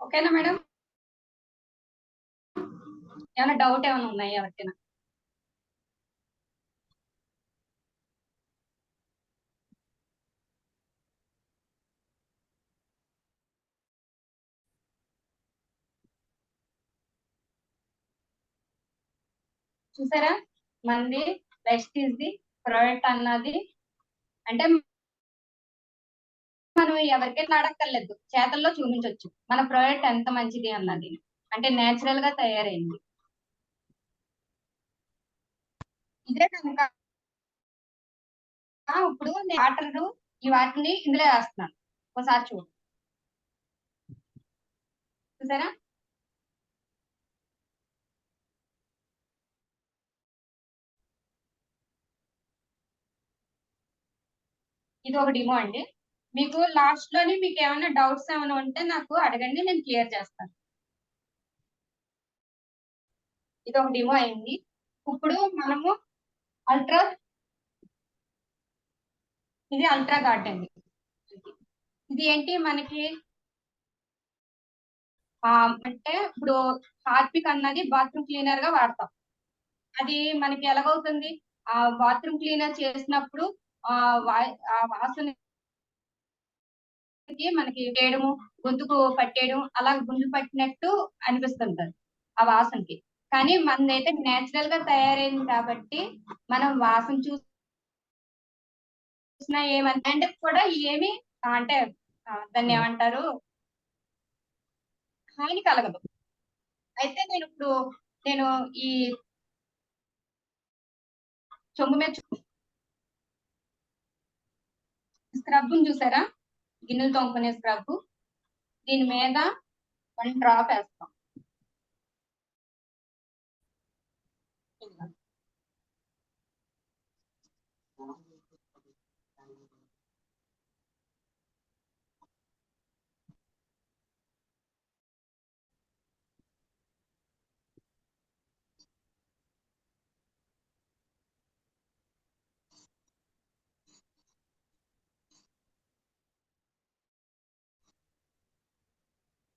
ఓకేనా మేడం? ఏమైనా డౌట్ ఏమైనా ఉన్నాయా ఎవరికైనా? చూసారా, మనది బెస్ట్ ఈజ్ ది ప్రోడక్ట్ అన్నది. అంటే మనం ఎవరికైనా అడగక్కర్లేదు, చేతల్లో చూపించవచ్చు మన ప్రోడక్ట్ ఎంత మంచిది అన్నది. అంటే నేచురల్ గా తయారైంది. ఇదే కనుక ఇప్పుడు వాటర్ ఈ వాటిని ఇందులో వేస్తున్నాను, ఒకసారి చూడు. చూసారా, ఇది ఒక డిమో అండి. మీకు లాస్ట్ లోని మీకు ఏమైనా డౌట్స్ ఏమైనా ఉంటే నాకు అడగండి, నేను క్లియర్ చేస్తాను. ఇది ఒక డిమో అయింది. ఇప్పుడు మనము అల్ట్రా ఇది అల్ట్రా గార్డ్ అండి. ఇది ఏంటి మనకి అంటే ఇప్పుడు హార్పిక్ అన్నది బాత్రూమ్ క్లీనర్ గా వాడతాం. అది మనకి ఎలాగవుతుంది, ఆ బాత్రూమ్ క్లీనర్ చేసినప్పుడు ఆ ఆ వాసన మనకి వేయడము, గొంతుకు పట్టేయడం, అలా గుంజు పట్టినట్టు అనిపిస్తుంటది ఆ వాసనకి. కానీ మనదైతే నేచురల్ గా తయారైంది కాబట్టి మనం వాసన చూసినా ఏమంటే అంటే కూడా ఏమి అంటే దాన్ని ఏమంటారు, హాని కలగదు. అయితే నేను ఈ చొంగు మీద స్క్రబ్ చూసారా, గిన్నెలు తోముకునే స్క్రబ్, దీని మీద 1 డ్రాప్ వేస్తాం.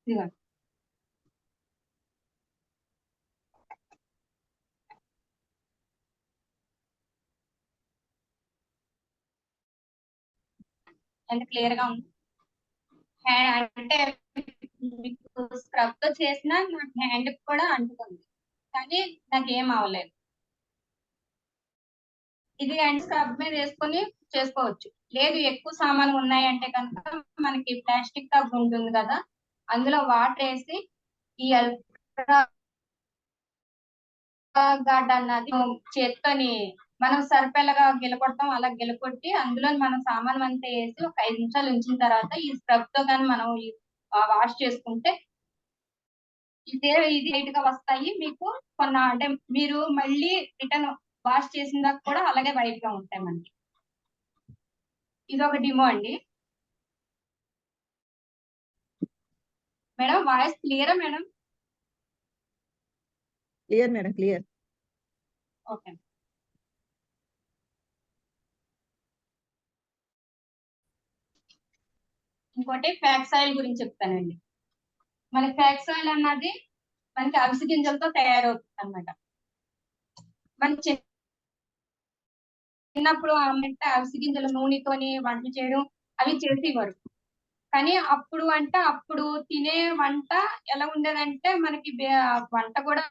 ఇదిగోండి. ఎంత క్లియర్ గా ఉంది. అంటే మీకు స్క్రబ్ తో చేసిన నాకు హ్యాండ్ కూడా అంటుకుంది, కానీ నాకు ఏం అవ్వలేదు. ఇది హ్యాండ్ స్క్రబ్ మీద వేసుకొని చేసుకోవచ్చు. లేదు ఎక్కువ సామాన్లు ఉన్నాయంటే కనుక మనకి ప్లాస్టిక్ టబ్ ఉంటుంది కదా, అందులో వాటర్ వేసి ఈ అల్ట్రా గార్డ్ అన్నది చేత్తోని మనం సరిపేలాగా గిలకొడతాం, అలా గిలకొట్టి అందులో మనం సామాన్ అంతా వేసి ఒక 5 నిమిషాలు ఉంచిన తర్వాత ఈ స్క్రబ్ తో కానీ మనం వాష్ చేసుకుంటే ఇది లైట్ గా వస్తాయి మీకు. అంటే మీరు మళ్ళీ రిటర్న్ వాష్ చేసిన దాకా కూడా అలాగే వైట్ గా ఉంటాయి మనకి. ఇది ఒక డిమో అండి. మేడం వాయిస్ క్లియరా madam? Clear madam, clear. Okay. ఇంకోటి ఫ్యాక్స్ ఆయిల్ గురించి చెప్తానండి. మనకి ఫ్యాక్స్ ఆయిల్ అన్నది మనకి అవిసె గింజలతో తయారవుతుంది అనమాట. మన చిన్నప్పుడు అంటే అవిసె గింజల నూనెతోని వంటలు చేయడం అవి చేసేవారు. కానీ అప్పుడు తినే వంట ఎలా ఉండేదంటే మనకి వంట కూడా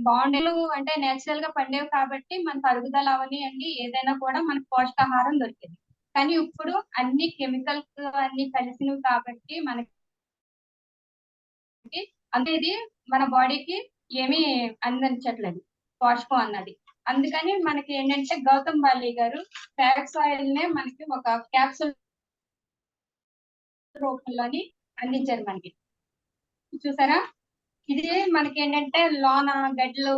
బాగుండేలు, అంటే నేచురల్ గా పండేవి కాబట్టి మన అరుగుదల అవనియండి ఏదైనా కూడా మనకు పోషకాహారం దొరికేది. కానీ ఇప్పుడు అన్ని కెమికల్స్ అన్ని కలిసినవి కాబట్టి మనకి అనేది మన బాడీకి ఏమీ అందించట్లేదు పోషకం అన్నది. అందుకని మనకి ఏంటంటే గౌతమ్ బాలి గారు ఫ్యాక్స్ ఆయిల్ నే మనకి ఒక క్యాప్సూల్ రూపంలోని అందించారు మనకి. చూసారా, ఇది మనకి ఏంటంటే లోన గడ్డలు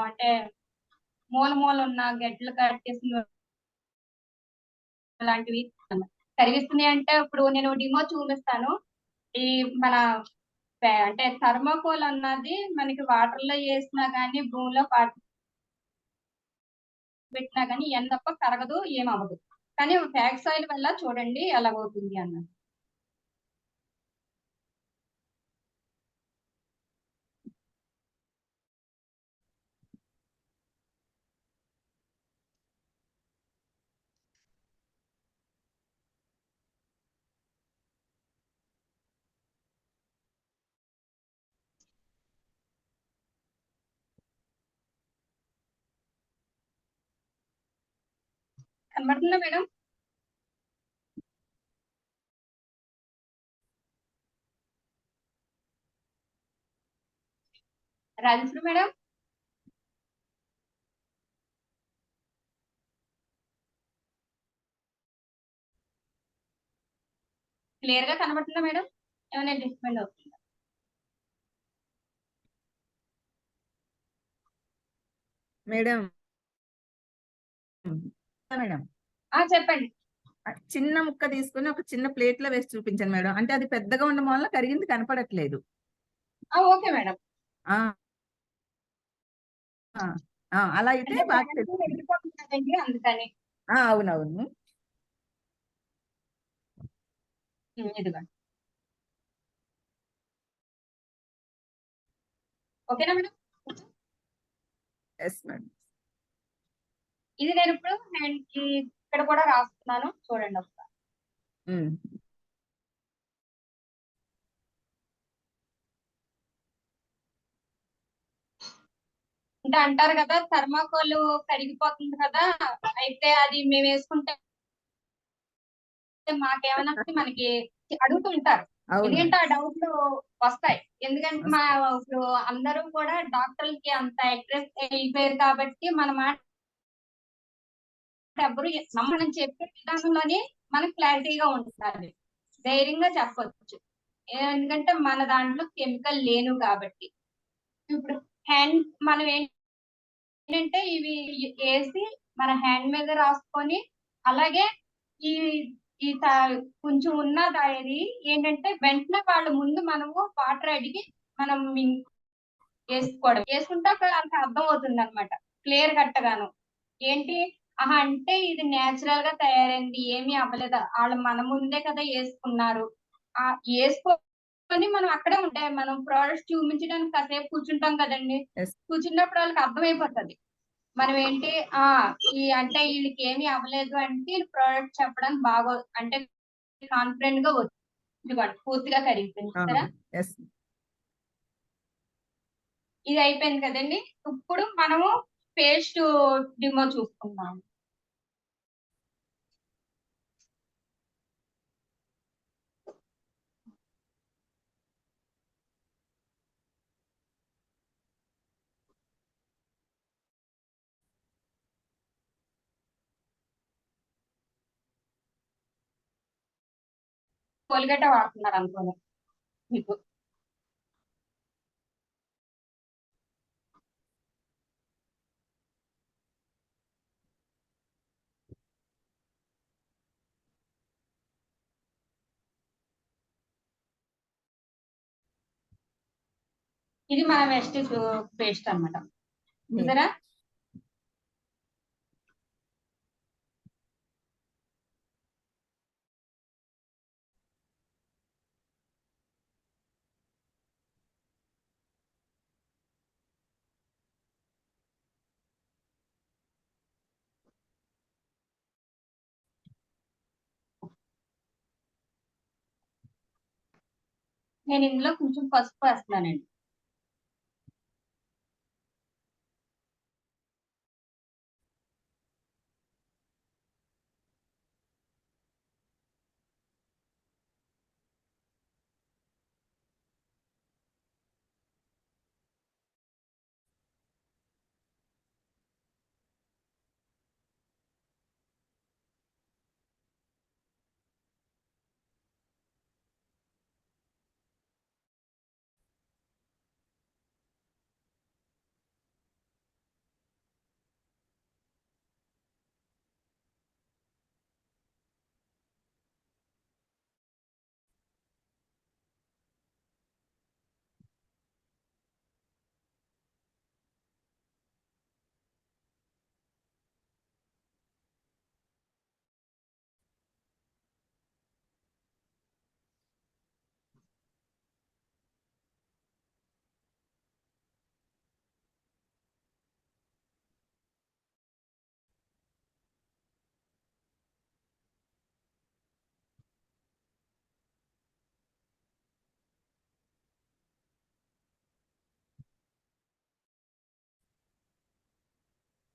అంటే మూల మూల ఉన్న గడ్డలు కట్టేసిన లాంటివి కరిగిస్తున్నాయి. అంటే ఇప్పుడు నేను డిమో చూపిస్తాను. ఈ మన అంటే థర్మాకోల్ అన్నది మనకి వాటర్ లో వేసినా గానీ భూమిలో పెట్టినా గానీ ఎంతప్ప కరగదు, ఏమవ్వదు. కానీ ఫ్యాక్స్ ఆయిల్ వల్ల చూడండి ఎలాగవుతుంది అన్నది. కనబడుతుందా మేడం? రాజేశ్వరి మేడం క్లియర్ గా కనబడుతుందా మేడం? ఏమైనా డిస్పెండ్ అవుతుందా? మేడం మేడం చెప్పండి. చిన్న ముక్క తీసుకుని ఒక చిన్న ప్లేట్ లో వేసి చూపించండి మేడం. అంటే అది పెద్దగా ఉండడం వల్ల కరిగింది కనపడట్లేదు. Okay madam. ఆ అలా అయితే బాగా వెళ్ళిపోతుంది కదండి అందుకని. అవునవును. ఇదిగో ఓకేనా మేడం? Yes madam. ఇది నేను ఇప్పుడు హ్యాండ్ కి ఇక్కడ కూడా రాస్తున్నాను, చూడండి ఒకసారి. అంటే అంటారు కదా థర్మాకోల్ కరిగిపోతుంది కదా, అయితే అది మేము వేసుకుంటే మాకేమైనా మనకి అడుగుతుంటారు. ఎందుకంటే ఆ డౌట్లు వస్తాయి. ఎందుకంటే మా ఇప్పుడు అందరూ కూడా డాక్టర్లకి అంత అగ్రెస్ అయిపోయారు కాబట్టి మన మాట ఎవరు మనం చెప్పే విధానంలోనే మనకు క్లారిటీగా ఉంటుంది, ధైర్యంగా చెప్పవచ్చు. ఎందుకంటే మన దాంట్లో కెమికల్ లేను కాబట్టి. ఇప్పుడు హ్యాండ్ మనం ఏంటంటే ఇవి వేసి మన హ్యాండ్ మీద రాసుకొని, అలాగే ఈ ఈ కొంచెం ఉన్నది అది ఏంటంటే వెంటనే వాళ్ళ ముందు మనము వాటర్ అడిగి మనం వేసుకోవడం, వేసుకుంటే అంత అర్థం అవుతుంది అనమాట, క్లియర్ కట్టగాను. ఏంటి అంటే ఇది నేచురల్ గా తయారైంది, ఏమీ అవ్వలేదు, వాళ్ళు మన ముందే కదా వేసుకున్నారు. వేసుకొని మనం అక్కడే ఉంటే మనం ప్రోడక్ట్స్ చూపించడానికి కాసేపు కూర్చుంటాం కదండి. కూర్చున్నప్పుడు వాళ్ళకి అర్థమైపోతుంది మనం ఏంటి అంటే వీళ్ళకి ఏమీ అవ్వలేదు అంటే ప్రోడక్ట్ చెప్పడానికి బాగా అంటే కాన్ఫిడెంట్ గా వచ్చింది, పూర్తిగా కరిగిపోయింది. ఇది అయిపోయింది కదండి. ఇప్పుడు మనము పేస్ట్ డిమో చూసుకుందాం. కోల్గేట్ వాడుతున్నారు అనుకోని మీకు. ఇది మన వెస్టిజ్ పేస్ట్ అనమాట, చూసారా? నేను ఇందులో కొంచెం పసుపు వేస్తున్నానండి.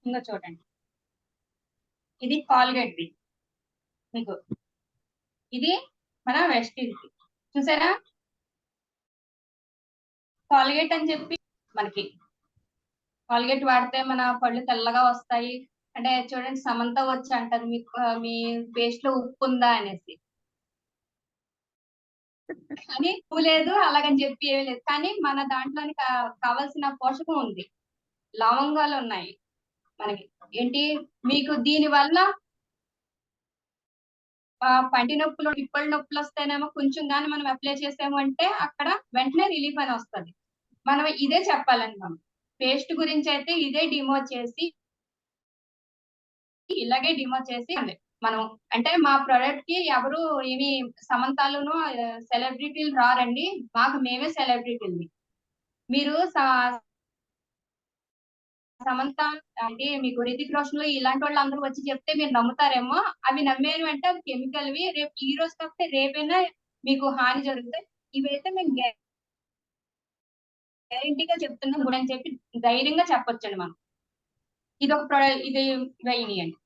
ఇంకా చూడండి, ఇది కాల్గేట్ ది మీకు, ఇది మన వెస్టిజ్ చూసారా, కాల్గేట్ అని చెప్పి మనకి కాల్గేట్ వాడితే మన పళ్ళు తెల్లగా వస్తాయి అంటే చూడండి సమంత వచ్చి అంటారు మీకు మీ పేస్ట్ లో ఉప్పు ఉందా అనేసి, కానీ ఉప్పు లేదు అలాగని చెప్పి ఏమీ లేదు, కానీ మన దాంట్లోని కావాల్సిన పోషకం ఉంది, లవంగాలు ఉన్నాయి మనకి ఏంటి మీకు దీని వల్ల పంటి నొప్పులు పిప్పల నొప్పులు వస్తేనేమో కొంచెం కానీ మనం అప్లై చేసాము అంటే అక్కడ వెంటనే రిలీఫ్ అని వస్తుంది. మనం ఇదే చెప్పాలండి, మనం పేస్ట్ గురించి అయితే ఇదే డిమో చేసి ఇలాగే డిమో చేసి మనం అంటే మా ప్రొడక్ట్ కి ఎవరు ఏమి సమంతాలును సెలబ్రిటీలు రారండి, మాకు మేమే సెలబ్రిటీలు. మీరు సమంత అంటే మీకు రితిక్ రోషన్ ఇలాంటి వాళ్ళు అందరూ వచ్చి చెప్తే మీరు నమ్ముతారేమో, అవి నమ్మేవి అంటే అవి కెమికల్ వి, రేపు ఈ రోజు కాకపోతే రేపైనా మీకు హాని జరుగుతాయి. ఇవైతే మేము గ్యారంటీగా చెప్తున్నాం అని చెప్పి ధైర్యంగా చెప్పొచ్చండి మనం. ఇది ఒక ప్రొడక్ట్, ఇది వేయండి.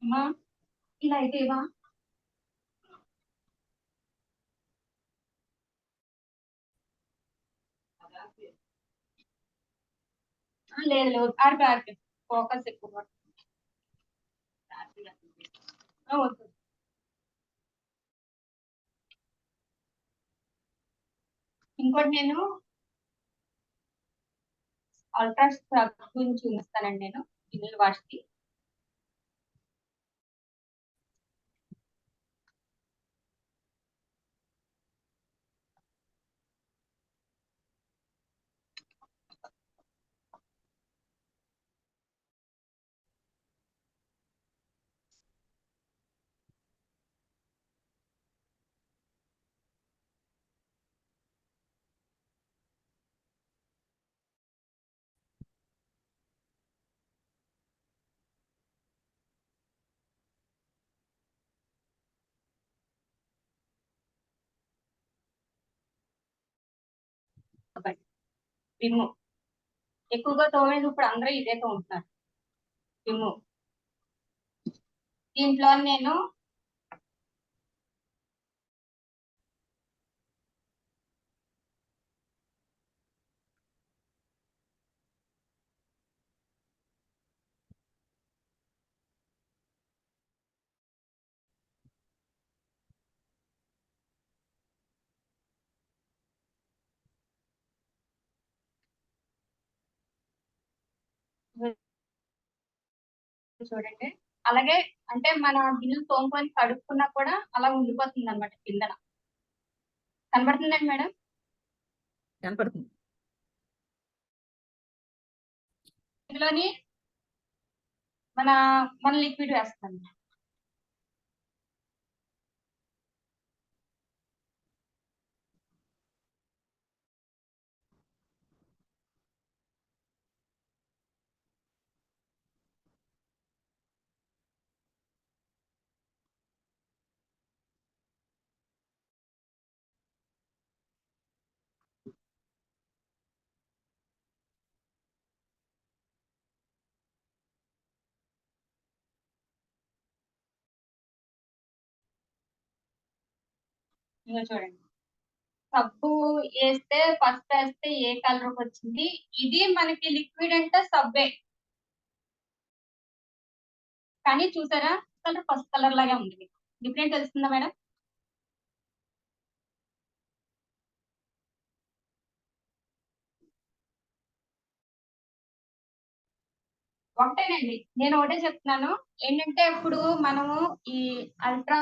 అమ్మా ఇలా అయితే ఇవా లేదు లేదు ఆడిపి ఫోకస్ ఎక్కువ వద్దు. ఇంకోటి నేను అల్ట్రా స్క్రబ్ గురించి చూపిస్తానండి, నేను గిన్నెలు వాష్కి. విమ్ము ఎక్కువగా తోమేది ఇప్పుడు అందరూ ఇదే తోముతున్నారు, విమ్ము. దీంట్లో నేను చూడండి అలాగే అంటే మన గిన్నెలు తోముకొని కడుక్కున్నా కూడా అలా ఉండిపోతుంది అనమాట కిందన. కనబడుతుందండి మేడం? కనపడుతుంది. ఇందులోని మన మన లిక్విడ్ వేస్తాం. ఇంకా చూడండి సబ్బు వేస్తే ఫస్ట్ వేస్తే ఏ కలర్ వచ్చింది, ఇది మనకి లిక్విడ్ అంటే సబ్బే, కానీ చూసారా కలర్ ఫస్ట్ కలర్ లాగే ఉంది. డిఫరెంట్ తెలుస్తుందా మేడం? ఒకటేనండి, నేను ఒకటే చెప్తున్నాను ఏంటంటే ఇప్పుడు మనము ఈ అల్ట్రా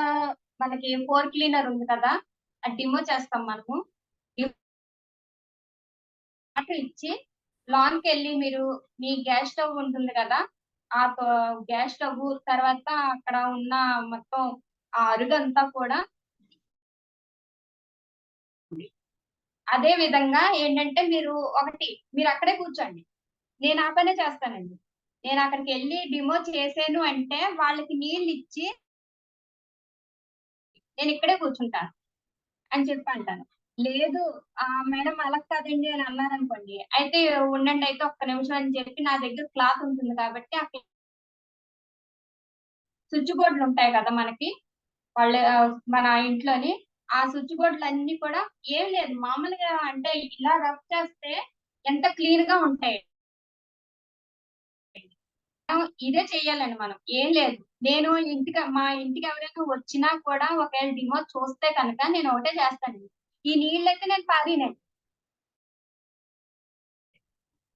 మనకి 4 క్లీనర్ ఉంది కదా, అది డిమో చేస్తాం మనము. అటు ఇచ్చి లాన్ కి వెళ్ళి మీరు మీ గ్యాస్ స్టవ్ ఉంటుంది కదా, ఆ గ్యాస్ స్టవ్ తర్వాత అక్కడ ఉన్న మొత్తం ఆ అరుగంతా కూడా అదే విధంగా ఏంటంటే మీరు ఒకటి మీరు అక్కడే కూర్చోండి, నేను ఆ పనే చేస్తానండి. నేను అక్కడికి వెళ్ళి డిమో చేసాను అంటే వాళ్ళకి నీళ్ళు ఇచ్చి నేను ఇక్కడే కూర్చుంటాను అని చెప్పి అంటాను. లేదు మేడం అలా కాదండి అని అన్నారనుకోండి, అయితే ఉండండి అయితే ఒక్క నిమిషం అని చెప్పి నా దగ్గర క్లాత్ ఉంటుంది కాబట్టి ఆ స్విచ్ బోర్డ్‌లు ఉంటాయి కదా మనకి. వాళ్ళ మన ఇంట్లోని. ఆ స్విచ్ బోర్డ్‌లన్నీ కూడా ఏం లేదు మామూలుగా అంటే ఇలా రబ్ చేస్తే ఎంత క్లీన్‌గా ఉంటాయి. ఇదే చెయ్యాలండి మనం. ఏం లేదు. నేను మా ఇంటికి ఎవరైనా వచ్చినా కూడా ఒకవేళ డిమోట్ చూస్తే కనుక నేను ఒకటే చేస్తానండి. ఈ నీళ్ళైతే నేను పారేయనండి.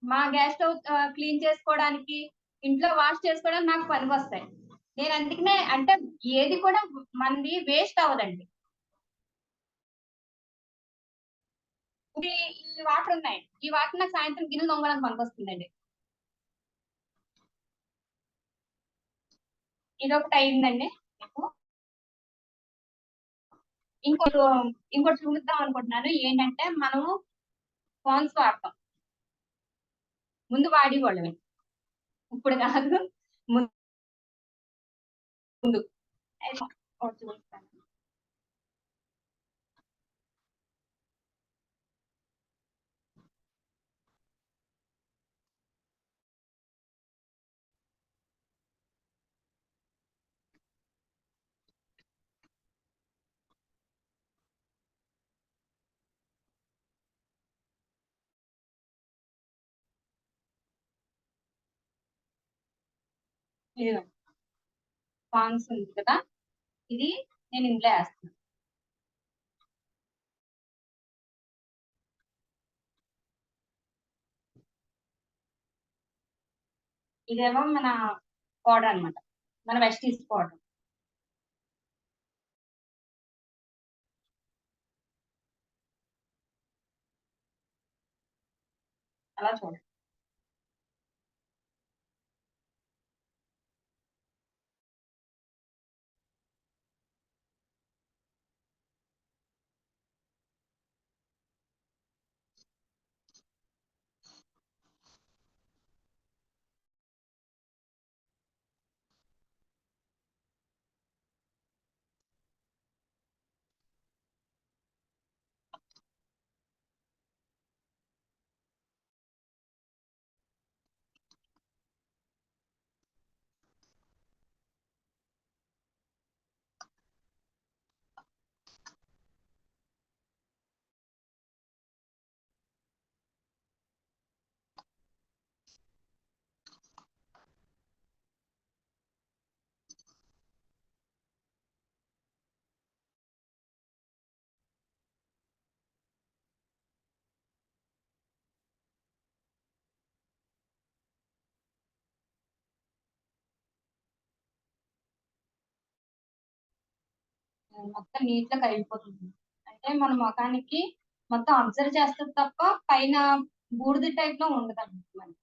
మా గ్యాస్ స్టవ్ క్లీన్ చేసుకోవడానికి, ఇంట్లో వాష్ చేసుకోవడానికి నాకు పనికొస్తాయి. నేను అందుకనే అంటే ఏది కూడా మనది వేస్ట్ అవ్వదండి. ఇది ఈ వాటర్ ఉన్నాయి. ఈ వాటర్ నాకు సాయంత్రం గిన్నెలు తోమడానికి పనికొస్తుందండి. ఇదొకటి అయిందండి మీకు. ఇంకోటి ఇంకోటి చూపిద్దాం అనుకుంటున్నాను. ఏంటంటే మనము ఫోన్స్ వాడతాం. ముందు వాడేవాళ్ళమే. ఇప్పుడు కాదు. ముందు. అయితే ఒకటి చూపిస్తాను. ఇదిగోండి. సాంగ్స్ ఉంది కదా! ఇది నేను ఇందులో ఏస్తున్నాను. ఇదేమో మన పౌడర్ అన్నమాట. మన వెస్టీస్ పౌడర్. అలా చూడండి. మొత్తం నీట్‌గా కరిగిపోతుంది. అంటే మన మొఖానికి మొత్తం అబ్జర్వ్ చేస్తది తప్ప పైన బూడిద టైప్‌లో ఉండదండి మనకి.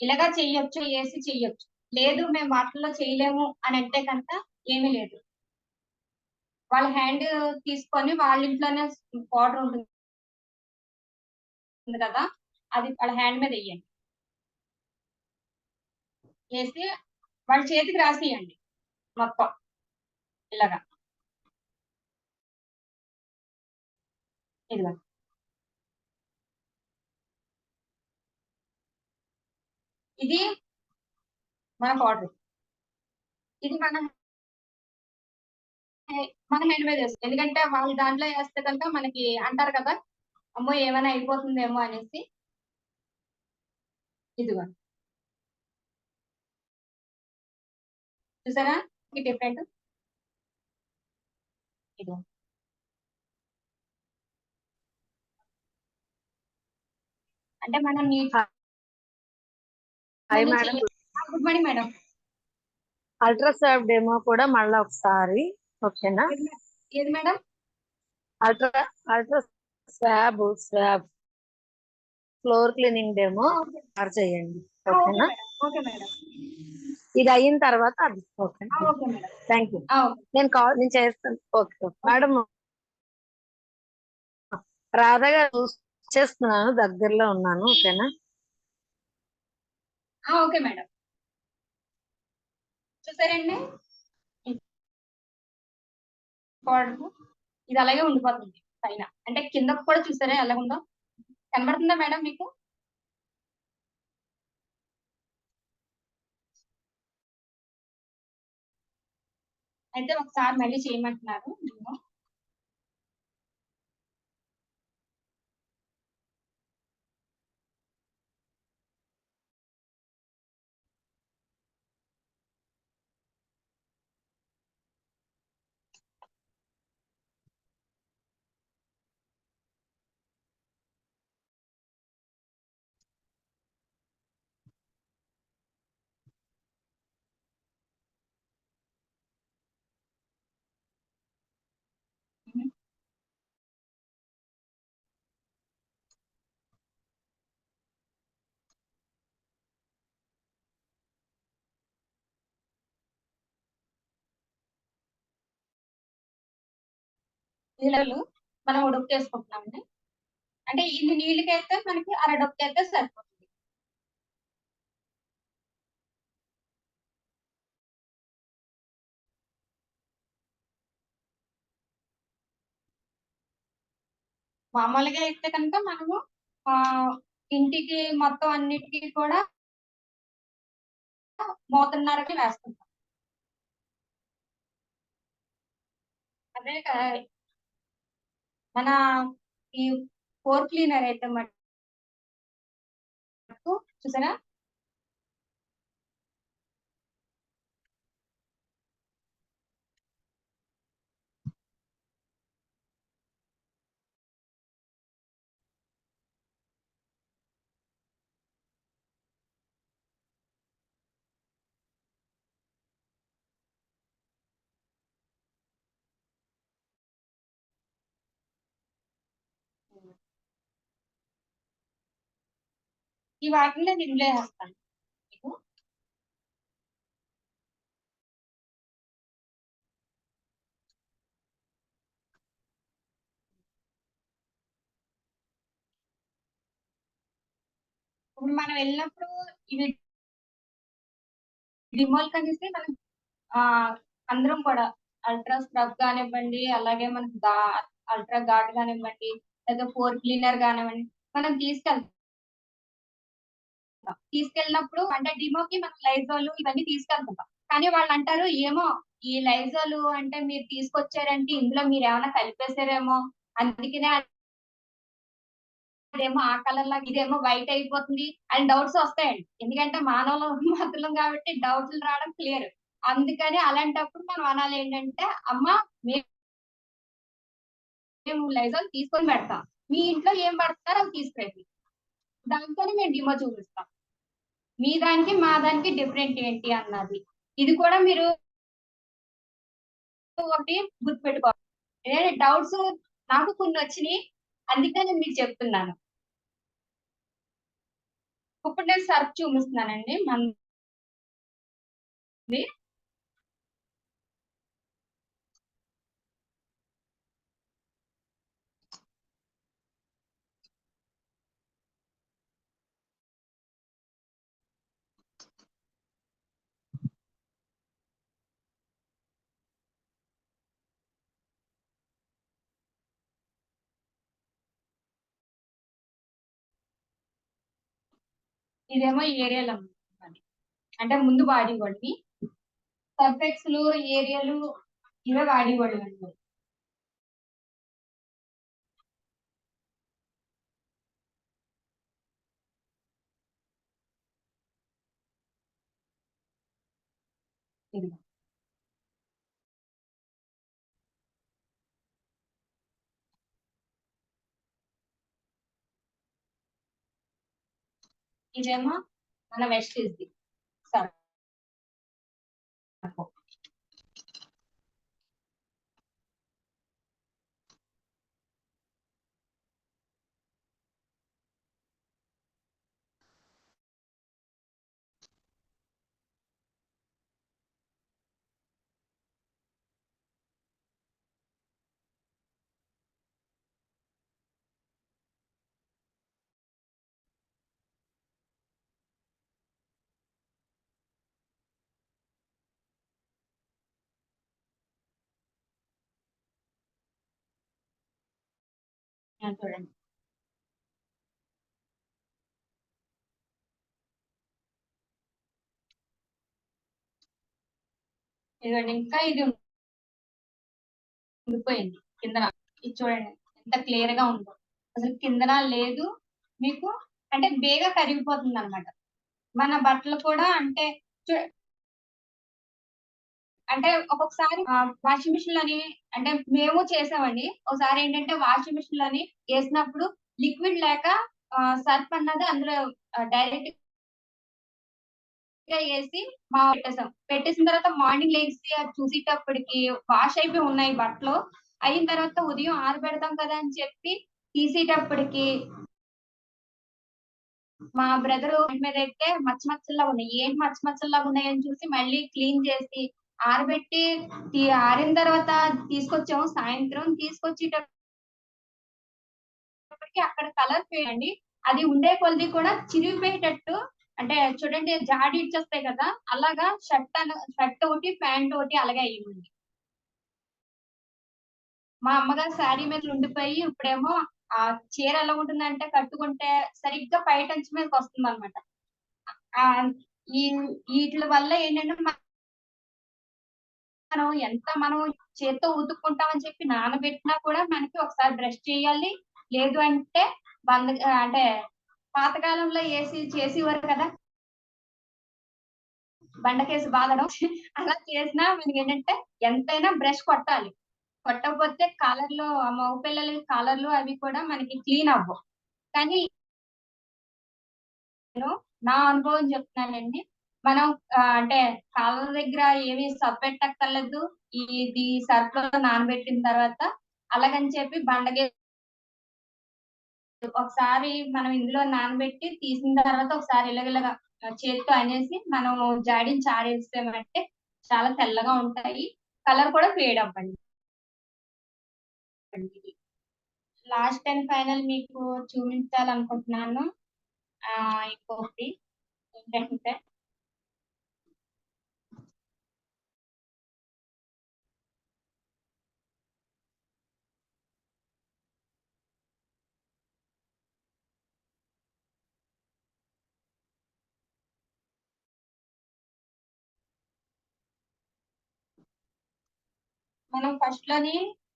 ఇలాగా చెయ్యొచ్చు, ఏసి చెయ్యొచ్చు. లేదు మేము వాటిల్లో చేయలేము అని అంటే కనుక ఏమీ లేదు. వాళ్ళ హ్యాండ్ తీసుకొని వాళ్ళ ఇంట్లోనే పౌడర్ ఉంటుంది కదా! అది వాళ్ళ హ్యాండ్ మీద ఎయ్యండి. ఏసి వాళ్ళ చేతికి రాసియండి మొత్తం ఇలాగా. ఇదిగో. ఇది మన పౌడర్. ఇది మన హ్యాండ్ మీద ఏసుకో. ఎందుకంటే వాళ్ళు దాంట్లో ఏస్తే కనుక మనకి అంటారు కదా! అమ్మో! ఏమైనా అయిపోతుందేమో అనేసి. ఇదిగో. చూసారా? ఈ డిఫరెంట్. ఇదిగో. అంటే మనం నీట్‌గా హాయ్ మనం మేడం. Good morning madam. అల్ట్రాసాఫ్ డెమో కూడా మళ్ళీ ఒకసారి ఓకేనా? ఏది మేడం? Ultra ultra swab floor cleaning demo చేయండి ఓకే ఓకేనా? మేడం. Okay madam. ఇది అయిన తర్వాత అది okay. Okay madam. Thank you. Okay. నేను చేస్తాను. Okay madam. రాధా గారు చేస్తున్నాను, దగ్గరలో ఉన్నాను ఓకేనా? Okay madam. చూసారండి? చూడదు. ఇది అలాగే ఉండిపోతుంది పైన. అంటే కిందకు కూడా చూసారా ఎలాగుందో? కనబడుతుందా మేడం మీకు? అయితే ఒకసారి మళ్ళీ చేయమంటున్నారు డెమో. హుహు. నీళ్ళలో మనం ఉడకేసుకుంటున్నామండి. అంటే ఇన్ని నీళ్ళకైతే మనకి అరడొక్కయితే సరిపోతుంది. మామూలుగా అయితే కనుక మనము ఇంటికి మొత్తం అన్నిటికి కూడా మోతన్నరకి వేస్తుంటాం. అదే మన ఈ ఫ్లోర్ క్లీనర్ అయితే మటుకు చూసారా? ఈ వాటిని నేను ఇందులో వేస్తాను మీకు. ఇప్పుడు మనం వెళ్ళినప్పుడు ఇవి డిమోల్ కనేసి మనం అందరం కూడా అల్ట్రా స్క్రబ్ కానివ్వండి, అలాగే మనకి అల్ట్రా గార్డ్ కానివ్వండి, లేదా ఫ్లోర్ క్లీనర్ కానివ్వండి, మనం తీసుకెళ్ళినప్పుడు అంటే డిమోకి మనం లైజాల్ ఇవన్నీ తీసుకెళ్తాం. కానీ వాళ్ళంటారు ఏమో ఈ లైజాల్ అంటే మీరు తీసుకొచ్చారంటే ఇందులో మీరేమన్నా కలిపేసారేమో, అందుకనే అదేమో ఆ కలర్ లాగా ఇదేమో వైట్ అయిపోతుంది అని డౌట్స్ వస్తాయండి. ఎందుకంటే మానవులం మాత్రులం కాబట్టి డౌట్లు రావడం క్లియర్. అందుకని అలాంటప్పుడు మనం అనాలి ఏంటంటే, అమ్మ మేము లైజాల్ తీసుకొని పెడతాం. మీ ఇంట్లో ఏం వాడతారో అవి తీసుకురండి. దాంతోనే మేము డెమో చూపిస్తాం. మీ దానికి, మా దానికి డిఫరెంట్ ఏంటి అన్నది. ఇది కూడా మీరు ఒకటి గుర్తుపెట్టుకోవాలి. డౌట్స్ నాకు కొన్నొచ్చినియి. అందుకే నేను మీకు చెప్తున్నాను. ఇప్పుడు నేను సర్ఫ్ చూపిస్తున్నానండి మనది. ఇదేమో ఏరియల్ అన్నమాట. అంటే ముందు వాడేవాడివి. సర్ఫ్ ఎక్సెల్, ఏరియల్ ఇవే వాడేవాడివండి. ఇదిగో. ఇదేమో మన వెస్టీజ్‌ది సర్ఫ్. చూడండి. ఇదిగోండి, ఇంకా ఇది ఉండిపోయింది కిందన. ఇది చూడండి ఎంత క్లియర్ గా ఉందో. అసలు కిందన లేదు మీకు, అంటే బేగా కరిగిపోతుంది అనమాట. మన బట్టలు కూడా అంటే అంటే ఒక్కొక్కసారి వాషింగ్ మిషన్ లోని, అంటే మేము చేసామండి. ఒకసారి ఏంటంటే వాషింగ్ మిషన్ లోని వేసినప్పుడు లిక్విడ్ లేక సర్ఫ్ అన్నది అందులో డైరెక్ట్ గా వేసి పెట్టేసిన తర్వాత మార్నింగ్ లేచి అది చూసేటప్పటికి వాష్ అయిపోయి ఉన్నాయి బట్టలు. అయిన తర్వాత ఉదయం ఆరబెడతాం కదా అని చెప్పి తీసేటప్పటికి మా బ్రదర్ మీద అయితే మచ్చ మచ్చల్లా ఉన్నాయి. ఏంటి మచ్చ మచ్చల్లా ఉన్నాయని చూసి మళ్ళీ క్లీన్ చేసి ఆరబెట్టి ఆరిన తర్వాత తీసుకొచ్చాము. సాయంత్రం తీసుకొచ్చేటప్పటికి అక్కడ కలర్ పోయండి. అది ఉండే కొలది కూడా చిరిగిపోయేటట్టు, అంటే చూడండి జాడి ఇచ్చేస్తాయి కదా, అలాగా షర్ట్ ఒకటి ప్యాంట్ ఒకటి అలాగే అయ్యింది. మా అమ్మగారు శారీ మీద ఉండిపోయి ఇప్పుడేమో ఆ చీర ఎలా ఉంటుందంటే కట్టుకుంటే సరిగ్గా పైటంచు మీదకి వస్తుంది అనమాట. ఆ ఈ వీటి వల్ల ఏంటంటే మనం చేత్తో ఉతుక్కుంటామని చెప్పి నానబెట్టినా కూడా మనకి ఒకసారి బ్రష్ చేయాలి. లేదు అంటే అంటే పాతకాలంలో చేసేవారు కదా, బండకేసి బాధడం. అలా చేసినా మనకి ఏంటంటే ఎంతైనా బ్రష్ కొట్టాలి. కొట్టకపోతే కాలర్లు, మగ పిల్లల కాలర్లు అవి కూడా మనకి క్లీన్ అవ్వవు. కానీ నేను నా అనుభవం చెప్తున్నానండి. మనం అంటే కాలర్ దగ్గర ఏమి సబ్బు పెట్టక్కర్లేదు. ఇది సర్ఫ్ లో నానబెట్టిన తర్వాత అలాగని చెప్పి ఒకసారి మనం ఇందులో నానబెట్టి తీసిన తర్వాత ఒకసారి ఇలాగ చేత్తో అనేసి మనం జాడిని ఆరేసామంటే చాలా తెల్లగా ఉంటాయి. కలర్ కూడా ఫేడ్ అవ్వండి. లాస్ట్ అండ్ ఫైనల్ మీకు చూపించాలనుకుంటున్నాను. ఇంకొకటి ఏంటంటే మనం ఫస్ట్ లోని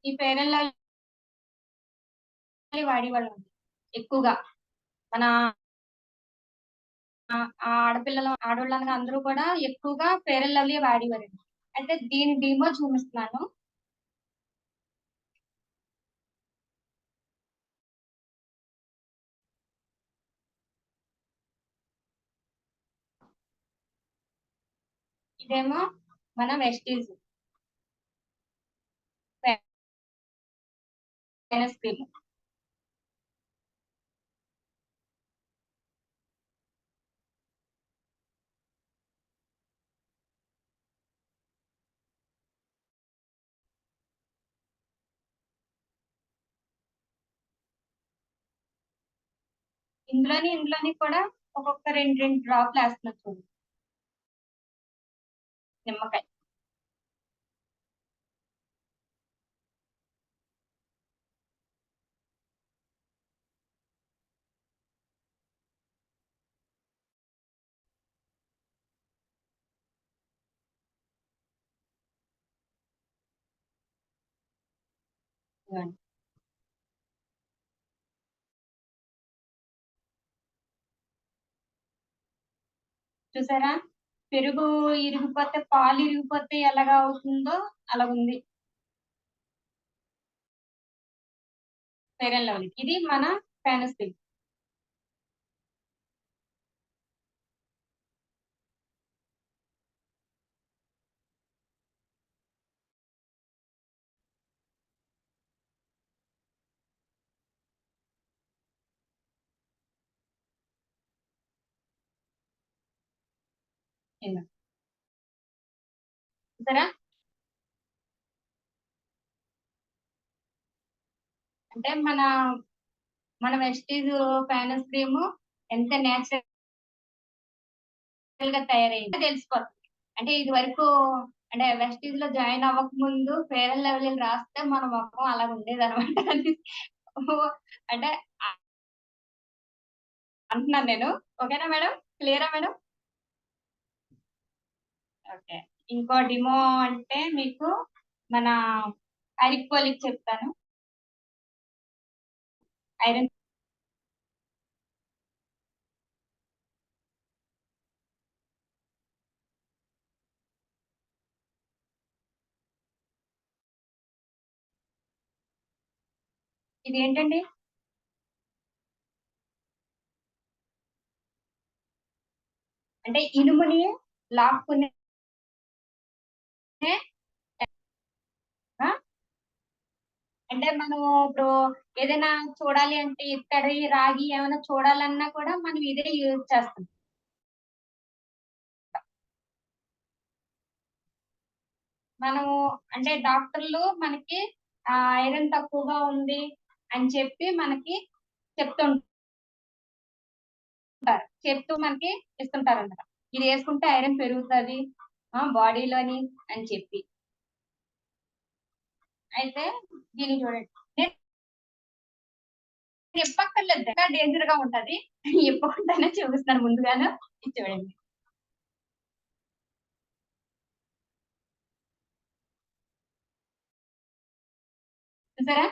ఈ ఫెయిర్ అండ్ లవ్లీ వాడేవాళ్ళం ఎక్కువగా. మన ఆడవాళ్ళనగా అందరూ కూడా ఎక్కువగా ఫెయిర్ అండ్ లవ్లీ వాడేవారండి. అయితే దీని డీమో చూపిస్తున్నాను. ఇదేమో మన వెస్టీజ్ క్రీమ్. ఇందులోని కూడా ఒక్కొక్క రెండు డ్రాప్లు వేస్తున్నారు చూడండి, నిమ్మకాయ. ఇదిగోండి. చూసారా, పెరుగు ఇరిగిపోతే పాలు ఇరిగిపోతే ఎలాగా అవుతుందో అలా ఉంది ఫెయిర్ అండ్ లవ్లీ. ఇది మన ఫేమస్ క్రీమ్. చూసారా, అంటే మన వెస్టీజ్ ఫేమస్ క్రీమ్ ఎంత నేచురల్ గా తయారైంది తెలిసిపోతుంది. అంటే ఇది వరకు అంటే వెస్టీజ్ లో జాయిన్ అవ్వక ముందు ఫెయిర్ అండ్ లవ్లీ రాస్తే మన ముఖం అలా ఉండేది అనమాట. అంటే అంటున్నాను నేను. ఓకేనా మేడం? క్లియరా మేడం? ఓకే. ఇంకో డెమో అంటే మీకు మన అరిపోలిక్ చెప్తాను. ఐరన్ ఇదేంటండి? అంటే ఇనుముని లాక్కునే ఆ! అంటే మనము ఇప్పుడు ఏదైనా చూడాలి అంటే ఇత్తడి, రాగి ఏమైనా చూడాలన్నా కూడా మనం ఇదే యూజ్ చేస్తాం. మనము అంటే డాక్టర్లు మనకి ఐరన్ తక్కువగా ఉంది అని చెప్పి మనకి చెప్తుంటారు. చెప్తూ మనకి ఇస్తుంటారన్నమాట. ఇది యేసుకుంటే ఐరన్ పెరుగుతది బాడీలోని అని చెప్పి. అయితే దీన్ని చూడండి. నేను ఇప్పక్కర్లేదు ఇంకా డేంజర్‌గా ఉంటది. ఇప్పకుండానే చూపిస్తాను ముందుగాను. ఇది చూడండి. చూసారా?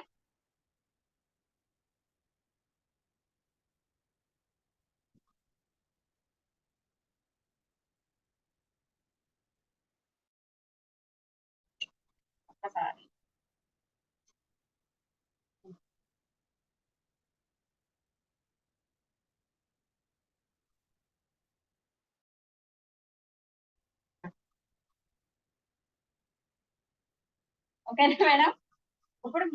ఒక్కసారి. ఓకేనా మేడం? ఇప్పుడు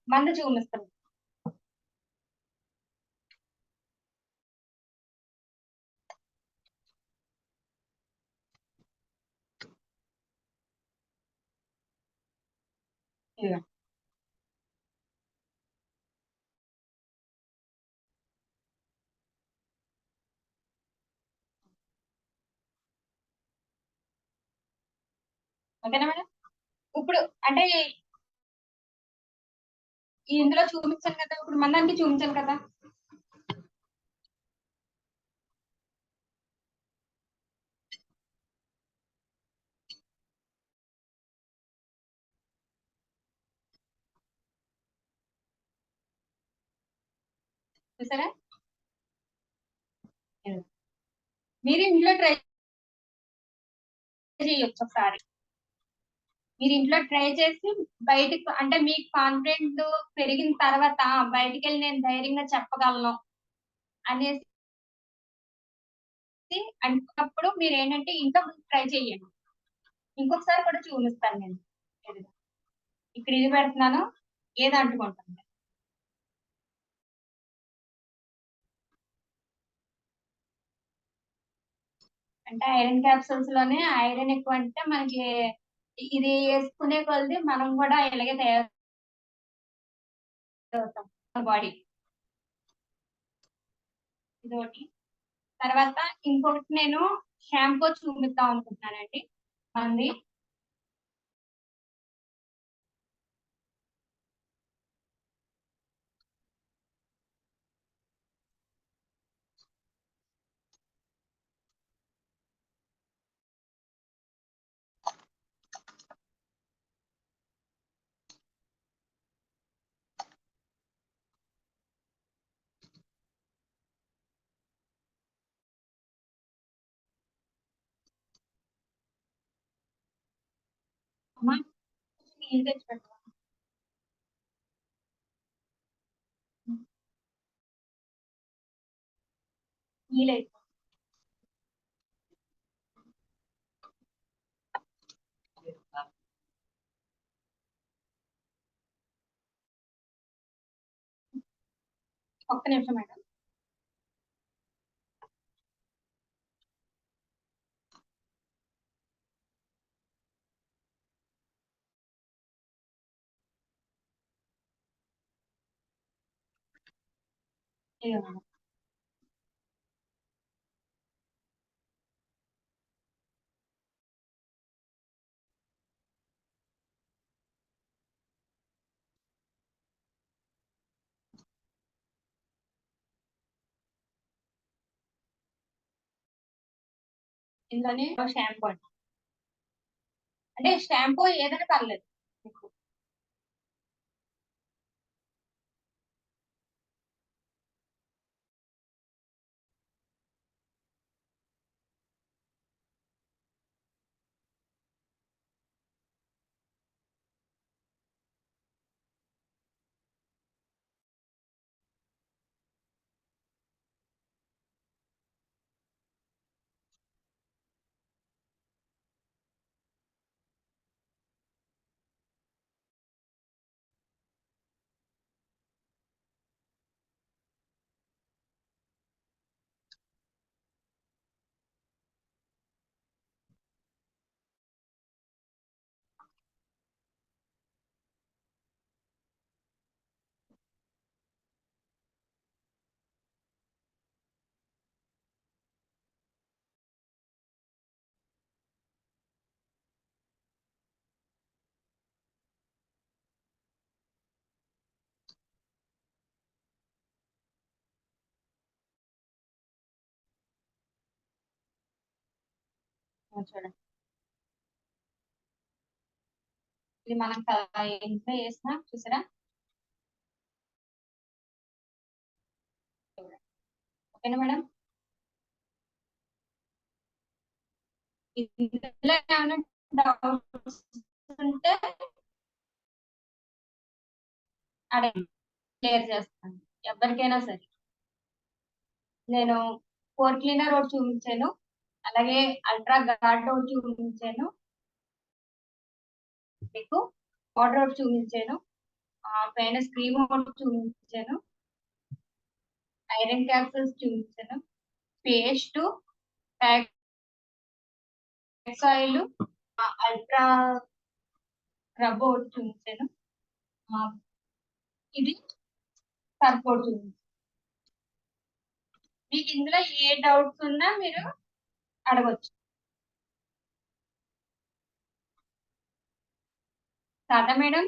మందు చూపిస్తాను. ఇదిగో. ఓకేనా మేడం? ఇప్పుడు అంటే ఇందులో చూపించాను కదా! ఇప్పుడు మందానికి చూపించాను కదా! చూసారా? ఇదిగో. మీరు ఇంట్లో ట్రై చేయొచ్చు ఒకసారి. మీరు ఇంట్లో ట్రై చేసి బయటికి అంటే మీకు కాన్ఫిడెంట్ పెరిగిన తర్వాత బయటికెళ్ళి నేను ధైర్యంగా చెప్పగలను అనేసి అనుకున్నప్పుడు మీరేంటంటే ఇంట్లో ముందు ట్రై చేయండి. ఇంకొకసారి కూడా చూపిస్తాను నేను. ఇదిగో. ఇక్కడ ఇది పెడుతున్నాను. ఏది అంటుకుంటుంది. అంటే ఐరన్ క్యాప్సూల్స్ లోనే ఐరన్ ఎక్కువ అంటే మనకి ఇది యేసుకునే కొలది మనం కూడా ఇలాగే తయారవుతాం బాడీ. ఇదోటి. తర్వాత ఇంకొకటి నేను షాంపూ చూపిద్దాం అనుకుంటున్నానండి. మనది. అమ్మా కొంచెం నీళ్ళు తెచ్చి పెట్టవా? నీళ్ళే. ఒక్క నిమిషం మేడం. ఇదిగో మేడం. ఇందులోనే షాంపూ అంటే షాంపూ ఏదైనా పర్లేదు మీకు. చూడండి, ఇది మనం ఇంట్లో వేసిన చూసారా. ఓకేనా మేడం? ఇందులో ఏమైనా డౌట్స్ ఉంటే అడగండి, క్లియర్ చేస్తాను ఎవరికైనా సరే. నేను 4 క్లీనర్ ఒకటి చూపించాను, అలాగే అల్ట్రా గార్డ్ ఒకటి చూపించాను, మీకు పౌడర్ ఒకటి చూపించాను, పైన క్రీమ్ ఒకటి చూపించాను, ఐరన్ క్యాప్సూల్స్ చూపించాను, పేస్ట్, ఆయిల్, అల్ట్రా రబ్ ఒకటి చూపించాను, ఇది సర్ఫ్ ఒకటి చూపించాను. మీకు ఇందులో ఏ డౌట్స్ ఉన్నా మీరు అడగచ్చు. కాదా madam?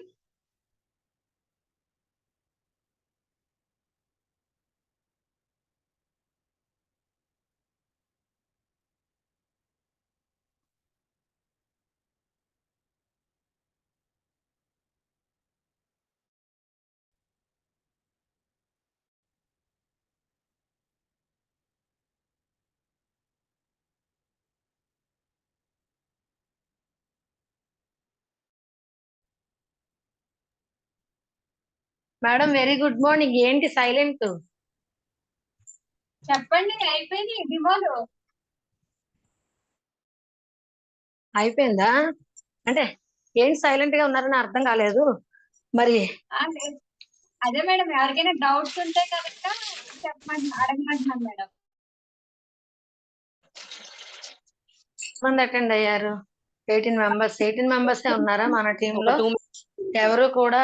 Madam very good morning. ఏంటి సైలెంట్? చెప్పండి, అయిపోయింది డిమోలు. అయిపోయిందా? అంటే ఏంటి సైలెంట్ గా ఉన్నారని అర్థం కాలేదు మరి. అదే మేడం, ఎవరికైనా డౌట్స్ ఉంటే కనుక అడగమంటున్నాను మేడం. మంది అటెండ్ అయ్యారు? 18 మెంబర్స్. 18 మెంబర్స్ ఉన్నారా మన టీమ్ లో? ఎవరు కూడా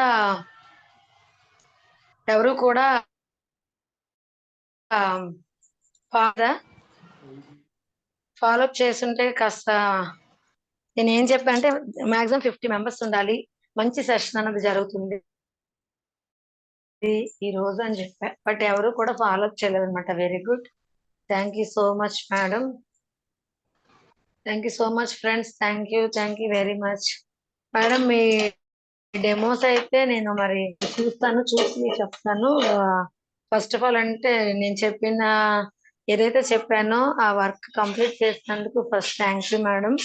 ఫాలో అప్ చేస్తుంటే కాస్త నేను ఏం చెప్పా అంటే మాక్సిమం 50 మెంబర్స్ ఉండాలి, మంచి సెషన్ అన్నది జరుగుతుంది ఈ రోజు అని చెప్పా. బట్ ఎవరు కూడా ఫాలో అప్ చేయలేదు అనమాట. Very good, thank you so much madam, thank you so much friends, thank you very much madam. Me demos అయితే నేను మరి చూస్తాను, చూసి చెప్తాను. ఫస్ట్ ఆఫ్ ఆల్ అంటే నేను చెప్పిన ఏదైతే చెప్పానో ఆ వర్క్ కంప్లీట్ చేసినందుకు ఫస్ట్ థ్యాంక్ యూ మేడం.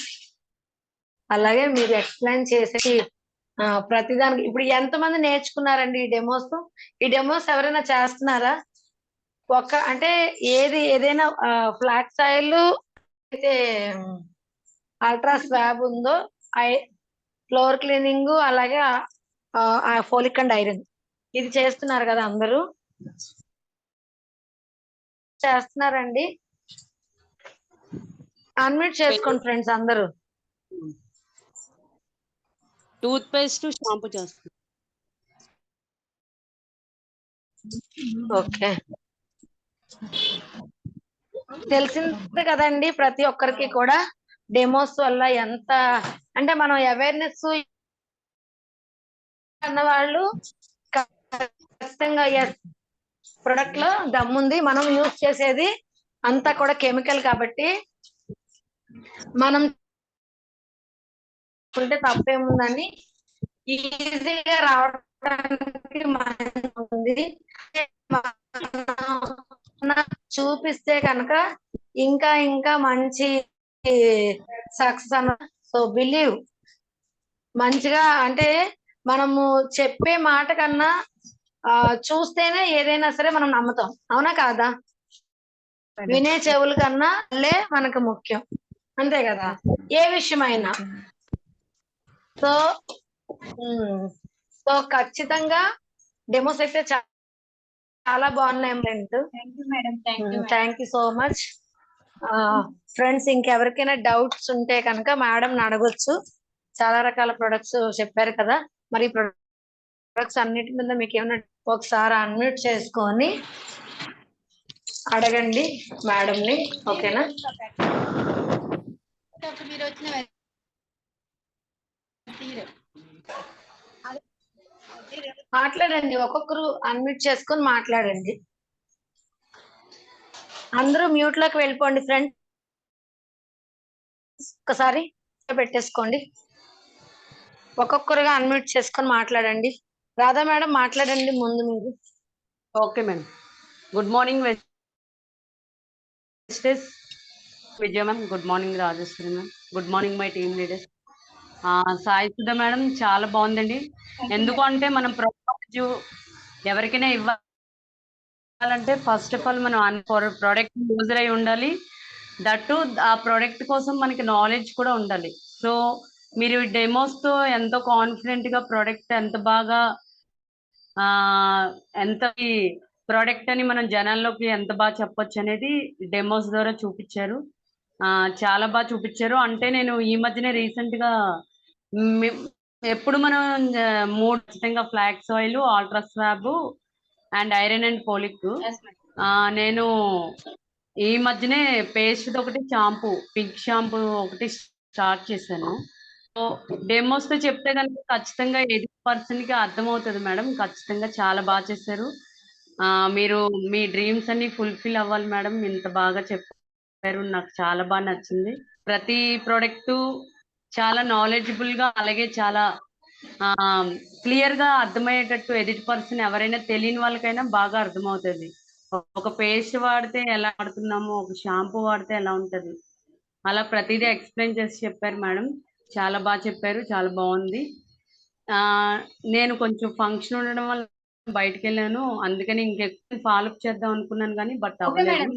అలాగే మీరు ఎక్స్ప్లెయిన్ చేసి ప్రతిదానికి ఇప్పుడు ఎంతమంది నేర్చుకున్నారండి ఈ డెమోస్? ఈ డెమోస్ ఎవరైనా చేస్తున్నారా? అంటే ఏదైనా ఫ్లాట్ స్టైల్ అయితే అల్ట్రా స్వాబ్ ఉందో, ఫ్లోర్ క్లీనింగ్, అలాగే ఫోలిక్ అండ్ ఐరన్, ఇది చేస్తున్నారు కదా అందరూ? చేస్తున్నారండి? అన్మ్యూట్ చేసుకోండి ఫ్రెండ్స్ అందరూ. టూత్ పేస్ట్, షాంపూ చేస్తాం. ఓకే, తెలిసింది కదండి ప్రతి ఒక్కరికి కూడా డెమోస్ వల్ల ఎంత అంటే మనం అవేర్నెస్ అన్నవాళ్ళు ఖచ్చితంగా ప్రొడక్ట్ లో దమ్ముంది. మనం యూజ్ చేసేది అంతా కూడా కెమికల్ కాబట్టి మనం ఉంటే తప్పేముందని ఈజీగా రావడానికి ఉంది. చూపిస్తే కనుక ఇంకా ఇంకా మంచి సక్సెస్ అన్న. సో బిలీవ్ మంచిగా అంటే మనము చెప్పే మాట కన్నా చూస్తేనే ఏదైనా సరే మనం నమ్ముతాం, అవునా కాదా? వినే చెవుల కన్నా మనకు ముఖ్యం, అంతే కదా ఏ విషయమైనా. సో సో ఖచ్చితంగా డెమోస్ అయితే చాలా బాగున్నాయి. Thank you so much friends. ఇంకెవరికైనా డౌట్స్ ఉంటే కనుక మేడం అడగొచ్చు. చాలా రకాల ప్రొడక్ట్స్ చెప్పారు కదా, మరి ప్రొడక్ట్స్ అన్నిటి మీద మీకు ఏమైనా ఒకసారి అన్మ్యూట్ చేసుకొని అడగండి మేడంని, ఓకేనా? మాట్లాడండి, ఒక్కొక్కరు అన్మ్యూట్ చేసుకొని మాట్లాడండి. అందరూ మ్యూట్ లోకి వెళ్ళిపోండి ఫ్రెండ్స్. ఒకసారి పెట్టేసుకోండి, ఒక్కొక్కరుగా అన్మ్యూట్ చేసుకొని మాట్లాడండి. రాధా మేడం మాట్లాడండి ముందు మీరు. Okay madam. Good morning Vijaya ma'am, good morning Rajeshwari ma'am, good morning my team leaders. Sai Sudha madam చాలా బాగుందండి. ఎందుకంటే మనం ప్రోడక్ట్ ఎవరికైనా ఇవ్వాలంటే ఫస్ట్ ఆఫ్ ఆల్ మనం ప్రోడక్ట్ యూజర్ అయి ఉండాలి. దట్టు ఆ ప్రోడక్ట్ కోసం మనకి నాలెడ్జ్ కూడా ఉండాలి. సో మీరు డెమోస్తో ఎంతో కాన్ఫిడెంట్గా ప్రోడక్ట్ ఎంత బాగా ఎంత ప్రోడక్ట్ అని మనం జనాల్లోకి ఎంత బాగా చెప్పొచ్చు అనేది డెమోస్ ద్వారా చూపించారు. చాలా బాగా చూపించారు. అంటే నేను ఈ మధ్యనే రీసెంట్గా ఎప్పుడు మనం 3 ఖచ్చితంగా flax oil, ultra swab and iron and folic. నేను ఈ మధ్యనే పేస్ట్ ఒకటి షాంపూ, పింక్ షాంపూ ఒకటి స్టార్ట్ చేశాను. సో డెమోస్ తో చెప్తే కనుక ఖచ్చితంగా 80% కి అర్థమవుతుంది మేడం. ఖచ్చితంగా చాలా బాగా చేశారు. మీరు మీ డ్రీమ్స్ అన్ని ఫుల్ఫిల్ అవ్వాలి మేడం. ఇంత బాగా చెప్పారు, నాకు చాలా బాగా నచ్చింది. ప్రతి ప్రోడక్ట్ చాలా నాలెడ్జబుల్ గా, అలాగే చాలా క్లియర్ గా అర్థమయ్యేటట్టు ఎదుటి పర్సన్ ఎవరైనా తెలియని వాళ్ళకైనా బాగా అర్థమవుతుంది. ఒక పేస్ట్ వాడితే ఎలా వాడుతున్నామో, ఒక షాంపూ వాడితే ఎలా ఉంటది, అలా ప్రతిదీ ఎక్స్ప్లెయిన్ చేసి చెప్పారు మేడం. చాలా బాగా చెప్పారు, చాలా బాగుంది. నేను కొంచెం ఫంక్షన్ ఉండడం వల్ల బయటకు వెళ్ళాను, అందుకని ఇంకెక్కువ ఫాలోఅప్ చేద్దాం అనుకున్నాను కానీ బట్ అవ్వలేదు.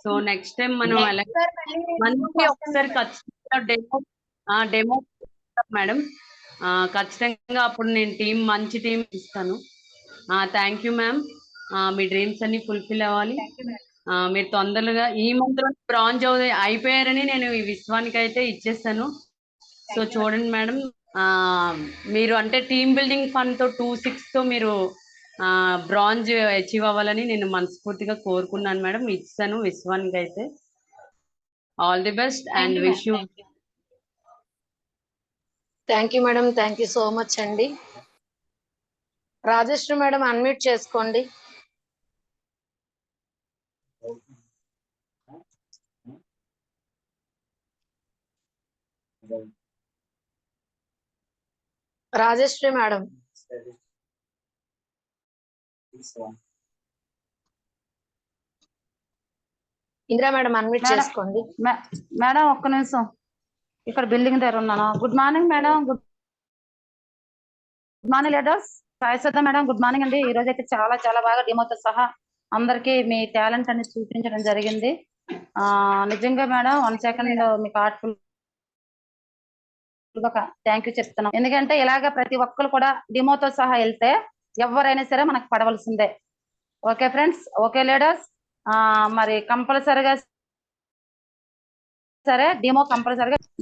సో నెక్స్ట్ టైం మనం మంచి ఒకసారి ఖచ్చితంగా డెమో మేడం. ఖచ్చితంగా అప్పుడు నేను మంచి టీం ఇస్తాను. Thank you ma'am. Me dreams అన్ని ఫుల్ఫిల్ అవ్వాలి. మీరు తొందరగా ఈ మంత్ లో బ్రాంజ్ అయిపోయారని నేను ఈ విశ్వానికి అయితే ఇచ్చేస్తాను. సో చూడండి మేడం, మీరు అంటే టీమ్ బిల్డింగ్ ఫండ్ తో 2-6 తో మీరు బ్రాంజ్ అచీవ్ అవ్వాలని నేను మనస్ఫూర్తిగా కోరుకున్నాను మేడం. ఇచ్చాను విశ్వానికి అయితే. All the best and wish you. Thank you madam, thank you so much అండి. రాజేశ్వరి మేడం అన్మ్యూట్ చేసుకోండి. Rajeshwari madam, Indira madam unmute చేసుకోండి. మేడం ఒక్క నిమిషం, ఇక్కడ బిల్డింగ్ దగ్గర ఉన్నాను. Good morning madam. Good morning leaders. Sai Sudha madam good morning అండి. ఈ రోజు అయితే చాలా చాలా బాగా డెమోతో సహా అందరికి మీ టాలెంట్ అనేది చూపించడం జరిగింది. నిజంగా మేడం 1 సెకండ్ మీకు హార్ట్ఫుల్ థ్యాంక్ యూ చెప్తున్నాం. ఎందుకంటే ఇలాగ ప్రతి ఒక్కరు కూడా డెమోతో సహా వెళ్తే ఎవరైనా సరే మనకు పడవలసిందే. Okay friends, okay leaders. మరి కంపల్సరిగా సరే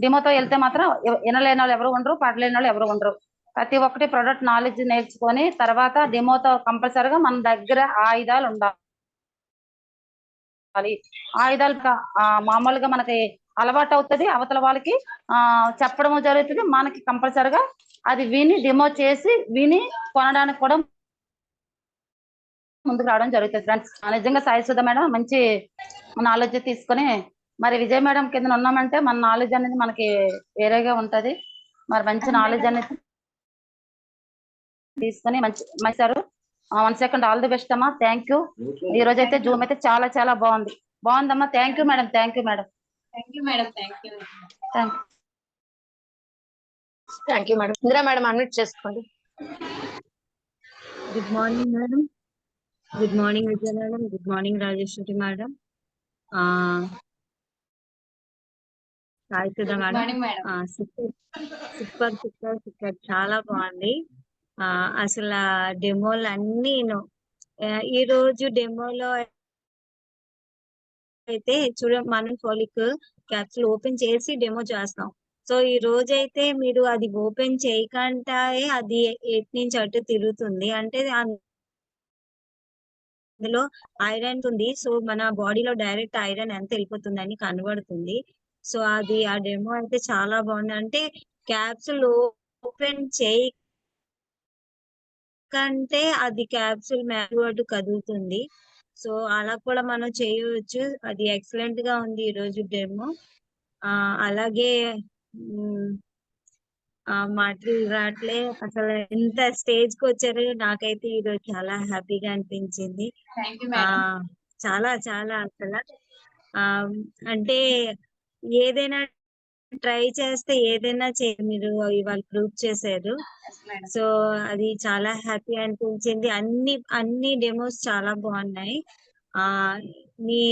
డెమోతో వెళ్తే మాత్రం వినలేని వాళ్ళు ఎవరు ఉండరు, పడలేని వాళ్ళు ఎవరు ఉండరు. ప్రతి ఒక్కటి ప్రొడక్ట్ నాలెడ్జ్ నేర్చుకొని తర్వాత డెమోతో కంపల్సరిగా మన దగ్గర ఆయుధాలు ఉండాలి. ఆయుధాలు మామూలుగా మనకి అలవాటు అవుతుంది, అవతల వాళ్ళకి చెప్పడం జరుగుతుంది. మనకి కంపల్సరిగా అది విని డెమో చేసి విని కొనడానికి కూడా ముందుకు రావడం జరుగుతుంది ఫ్రెండ్స్. నిజంగా సాయి సుధా మేడం మంచి నాలెడ్జ్ తీసుకొని మరి విజయ్ మేడం కింద ఉన్నామంటే మన నాలెడ్జ్ అనేది మనకి వేరేగా ఉంటది. మరి మంచి నాలెడ్జ్ అనేది తీసుకొని మంచి మంచి sir 1 second all the best అమ్మా. Thank you. ఈ రోజు అయితే జూమ్ అయితే చాలా చాలా బాగుందమ్మా. Thank you madam. Thank you madam. Thank you. Thank you madam. Indira madam unmute చేసుకోండి. Good morning madam. Good morning Vijaya madam. Good morning Rajeshwari madam. Sai Sudha good madam. Morning madam. Super చాలా బాగుంది. అసలు డెమోలు అన్ని ఈ రోజు డెమోలో అయితే మనం ఫోలిక్ క్యాప్సూల్ ఓపెన్ చేసి డెమో చేస్తాం. సో ఈ రోజు అయితే మీరు అది ఓపెన్ చేయకుండా అది ఎటు నుంచి అటు తిరుగుతుంది. అంటే అందులో ఐరన్ ఉంది. సో మన బాడీలో డైరెక్ట్ ఐరన్ ఎంత వెళ్ళిపోతుందని కనబడుతుంది. సో అది ఆ డెమో అయితే చాలా బాగుంది. అంటే క్యాప్సూల్ ఓపెన్ చేయకంటే అది క్యాప్సూల్ అటు కదులుతుంది. సో అలా కూడా మనం చేయవచ్చు. అది ఎక్సలెంట్ గా ఉంది ఈ రోజు డెమో. అలాగే మాటలు రావట్లే. అసలు ఎంత స్టేజ్ కి వచ్చారు. నాకైతే ఈరోజు చాలా హ్యాపీగా అనిపించింది. Thank you madam. చాలా అసలు అంటే ఏదైనా ట్రై చేస్తే ఏదైనా మీరు ఇవాళ ప్రూవ్ చేశారు. సో అది చాలా హ్యాపీ అనిపించింది. అన్ని డెమోస్ చాలా బాగున్నాయి. మీ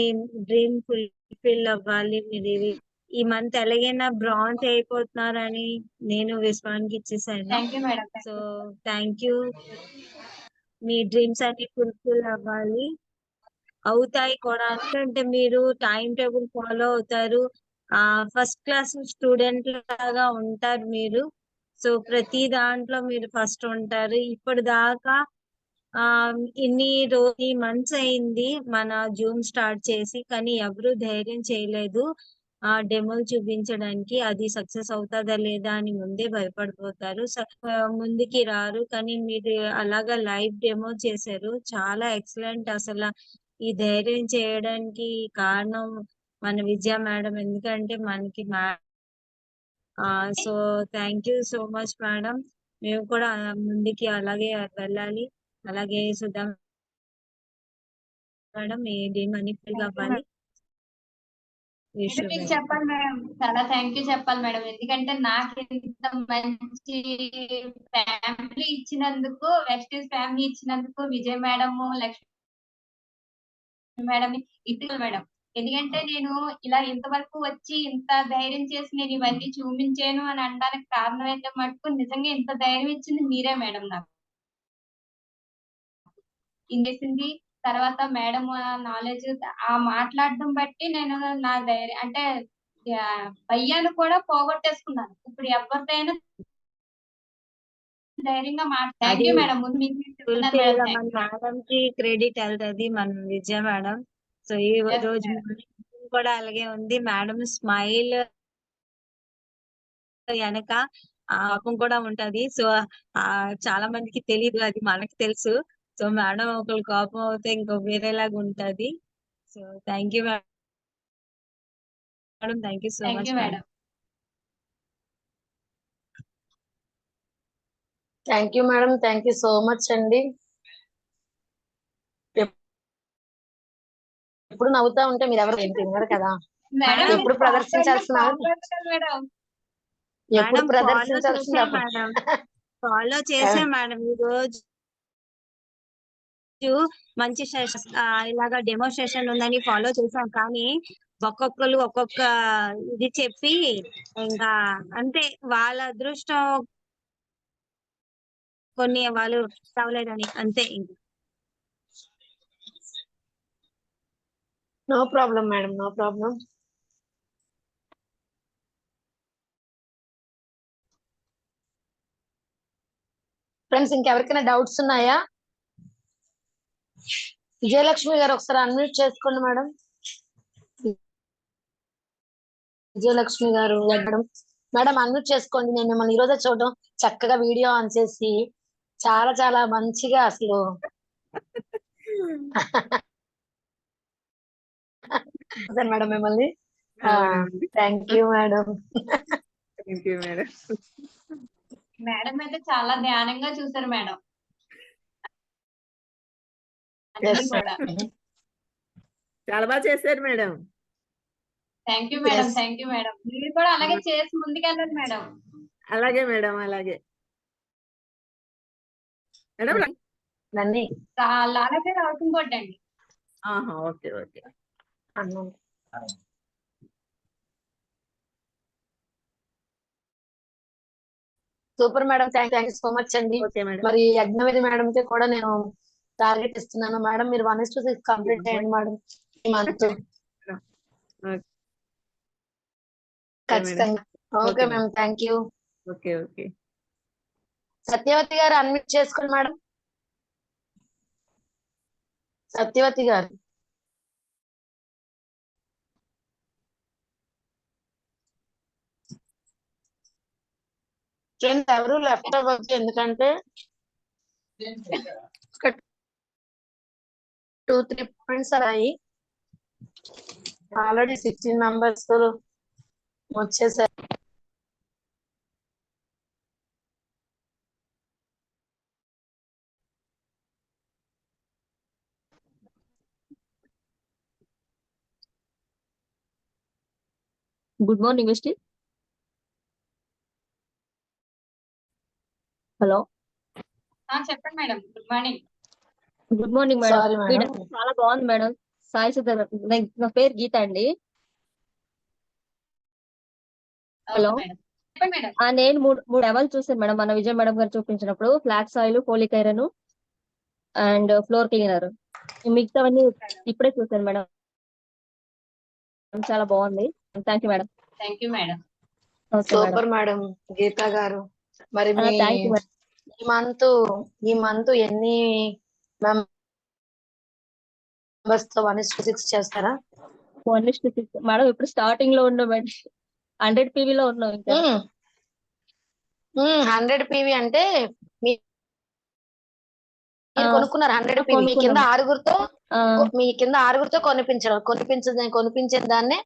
డ్రీమ్ ఫుల్ఫిల్ అవ్వాలి. మీరు ఈ మంత్ ఎలాగైనా బ్రాంజ్ అయిపోతున్నారని నేను విశ్వానికి ఇచ్చేసాను. Thank you madam. So thank you. Me dreams అన్ని ఫుల్ఫిల్ అవ్వాలి, అవుతాయి కూడా. ఎందుకంటే మీరు టైం టేబుల్ ఫాలో అవుతారు. ఫస్ట్ క్లాస్ స్టూడెంట్ లాగా ఉంటారు మీరు. సో ప్రతి దాంట్లో మీరు ఫస్ట్ ఉంటారు. ఇప్పటిదాకా ఇన్ని మంత్స్ అయింది మన జూమ్ స్టార్ట్ చేసి, కానీ ఎవరు ధైర్యం చేయలేదు డెమోలు చూపించడానికి. అది సక్సెస్ అవుతుందా లేదా అని ముందే భయపడిపోతారు, ముందుకి రారు. కానీ మీరు అలాగా లైవ్ డెమో చేశారు, చాలా ఎక్సలెంట్. అసలు ఈ ధైర్యం చేయడానికి కారణం మన విజయ మేడం. ఎందుకంటే మనకి so thank you so much madam. మేము కూడా ముందుకి అలాగే వెళ్ళాలి. అలాగే సుధా మేడం మీ డ్రీమ్ అన్ని ఫుల్ అవ్వాలి. మీకు చెప్పాలి మేడం, చాలా థ్యాంక్ యూ చెప్పాలి మేడం. ఎందుకంటే నాకు ఇంత మంచి ఫ్యామిలీ ఇచ్చినందుకు, వెస్టీస్ ఫ్యామిలీ ఇచ్చినందుకు విజయ్ మేడం, లక్ష్మి మేడం ఇద్దరు మేడం. ఎందుకంటే నేను ఇలా ఇంతవరకు వచ్చి ఇంత ధైర్యం చేసి నేను ఇవన్నీ చూపించాను అని అనడానికి కారణం అయితే మటుకు నిజంగా ఇంత ధైర్యం ఇచ్చింది మీరే మేడం. నాకు చేసింది తర్వాత మేడం నాలెడ్జ్ మాట్లాడడం బట్టి నేను నా ధైర్యం అంటే భయ్యాను కూడా పోగొట్టేసుకున్నాను. ఇప్పుడు ఎవరిదైనా ధైర్యంగా థ్యాంక్ యూ మేడం. ముందు మీకు మేడం కి క్రెడిట్ వెళ్తుంది మన విజయ మేడం. సో ఈ రోజు కూడా అలాగే ఉంది. మేడం స్మైల్ వెనక కోపం కూడా ఉంటది. సో చాలా మందికి తెలియదు, అది మనకి తెలుసు. సో మేడం ఒకళ్ళు కోపం అవుతే ఇంకో వేరేలాగా ఉంటది. So thank you madam. Thank you so much madam. Thank you madam. Thank you so much అండి. ఎప్పుడు నవ్వుతా ఉంటే మీరు ఎవరు ఏం తిన్నారు కదా. ఎప్పుడు ప్రదర్శించాల్సిన ఫాలో చేసే మేడం ఈ రోజు మంచి ఇలాగా డెమోన్స్ట్రేషన్ ఉందని ఫాలో చేసాం. కానీ ఒక్కొక్కరు ఒక్కొక్క ఇది చెప్పి ఇంకా అంతే, వాళ్ళ అదృష్టం కొన్ని వాళ్ళు చదవలేదని అంతే. ఇంకా no problem madam, no problem. Friends ఇంకెవరికైనా డౌట్స్ ఉన్నాయా? విజయలక్ష్మి గారు ఒకసారి అన్మ్యూట్ చేసుకోండి మేడం. విజయలక్ష్మి గారు మేడం అన్మ్యూట్ చేసుకోండి. నేను మిమ్మల్ని ఈరోజే చూడడం, చక్కగా వీడియో ఆన్ చేసి చాలా చాలా మంచిగా అసలు మేడం మిమ్మల్ని thank you madam. Thank you madam. Madam అయితే చాలా ధ్యానంగా చూసారు మేడం. Yes, అన్ని కూడా. చాలా బాగా చేశారు madam. Thank you madam. Yes. Thank you madam. మీరు కూడా అలాగే చేసి ముందుకెళ్ళండి మేడం. అలాగే మేడం, అలాగే మేడం. నన్ను అలాగే రాసుకుంటండి. ఆహా, ఓకే ఓకే. అన్నాను. Super madam, thank you so much అండి. Okay madam. మరి యజ్ఞవేది మేడం కి కూడా నేను టార్గెట్ ఇస్తున్నాను మేడం. మీరు 1:6 కంప్లీట్ చేయండి మేడం ఈ మంత్. ఖచ్చితంగా. Okay ma'am, thank you. Okay okay. Satyavathi garu unmute చేసుకోండి మేడం. సత్యవతి గారు. ఫ్రెండ్స్ ఎవరు లెఫ్ట్ అవ్వచ్చు, ఎందుకంటే 2-3 పాయింట్స్ అయ్యాయి. ఆల్రెడీ 16 మెంబర్స్ వచ్చేసారు. Good morning Misty. హలో, చెప్పండి madam. Good morning. Good morning madam. Sorry మీ మేడం. డాన్స్ చాలా బాగుంది మేడం. సాయి సుధా, నా పేరు గీత అండి. హలో. Okay madam. చెప్పండి మేడం. నేను మూడు ఎవరు చూసాను మేడం మన విజయ మేడం గారు చూపించినప్పుడు. Flax oil, folic iron and floor cleaner. మిగతావన్నీ ఇప్పుడే చూసాను మేడం. చాలా బాగుంది. Thank you madam. Thank you madam. Okay madam. Super madam Geetha garu. మరి థ్యాంక్ యూ మేడం. ఈ మంత్ ఎన్ని మెంబర్స్ తో 1:6 చేస్తారా? 1:6 మేడం. ఇప్పుడు స్టార్టింగ్ లో ఉన్నాం మేడం. 100 PV లో ఉన్నాం ఇంకా. 100 PV అంటే మీరు ఆ, కొనుక్కున్నారు 100 PV. మీ కింద కొనుక్కున్నాం. ఆరుగురితో కొనిపించిన దాన్నే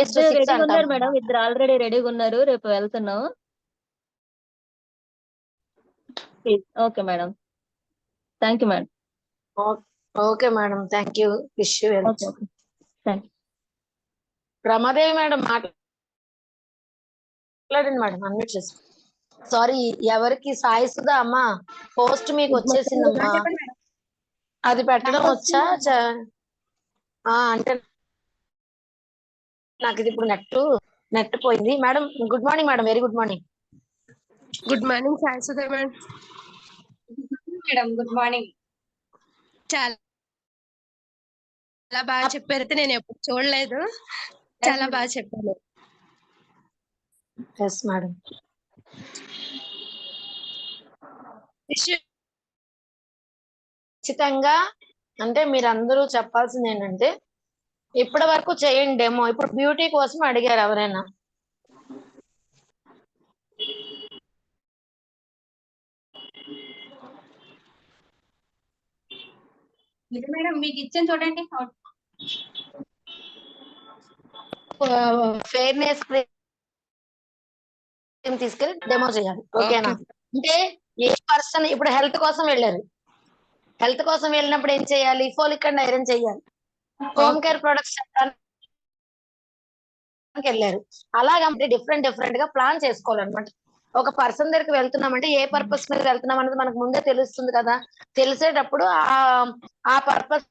ఇద్దరు 1:6 రెడీగా అంటాం. ఉన్నారు మేడం. ఇద్దరు ఆల్రెడీ రెడీగా ఉన్నారు. రేపు వెళ్తున్నాం. Okay madam. Thank you madam. Okay madam, thank you. Wish you well. Okay okay. Thank you. Ramadevi madam మాట్లాడండి మేడం. అన్మ్యూట్ చేసి. సారీ, ఎవరికి? సాయి సుధా అమ్మా, పోస్ట్ మీకు వచ్చేసిందమ్మా. చెప్పండి మేడం. అది పెట్టడం నాకు వచ్చా? అంటే నాకు ఇది ఇప్పుడు నెట్ పోయింది madam. Good morning madam, very good morning. Good morning Sai Sudha madam. Madam good morning. చాలా బాగా చెప్పారు. అయితే నేను ఎప్పుడు చూడలేదు. చాలా బాగా చెప్పారు. Yes madam. ఖచ్చితంగా. అంటే మీరందరూ చెప్పాల్సింది ఏంటంటే, ఇప్పటి వరకు చేయండి డెమో. ఇప్పుడు బ్యూటీ కోసం అడిగారు ఎవరైనా? ఇది మేడం మీకు ఇచ్చాను చూడండి. ఫెయిర్నెస్ క్రీమ్ తీసుకెళ్ళి డెమో చేయాలి. ఓకేనా? అంటే ఏ పర్సన్ ఇప్పుడు హెల్త్ కోసం వెళ్ళారు. హెల్త్ కోసం వెళ్ళినప్పుడు ఏం చేయాలి? ఫోలిక్ అండ్ ఐరన్ చేయాలి. హోమ్ కేర్ ప్రొడక్ట్స్ వెళ్ళారు. అలాగా డిఫరెంట్ గా ప్లాన్ చేసుకోవాలన్నమాట. ఒక పర్సన్ దగ్గరికి వెళ్తున్నామంటే ఏ పర్పస్ మీద వెళ్తున్నాం అనేది మనకు ముందే తెలుస్తుంది కదా. తెలిసేటప్పుడు ఆ పర్పస్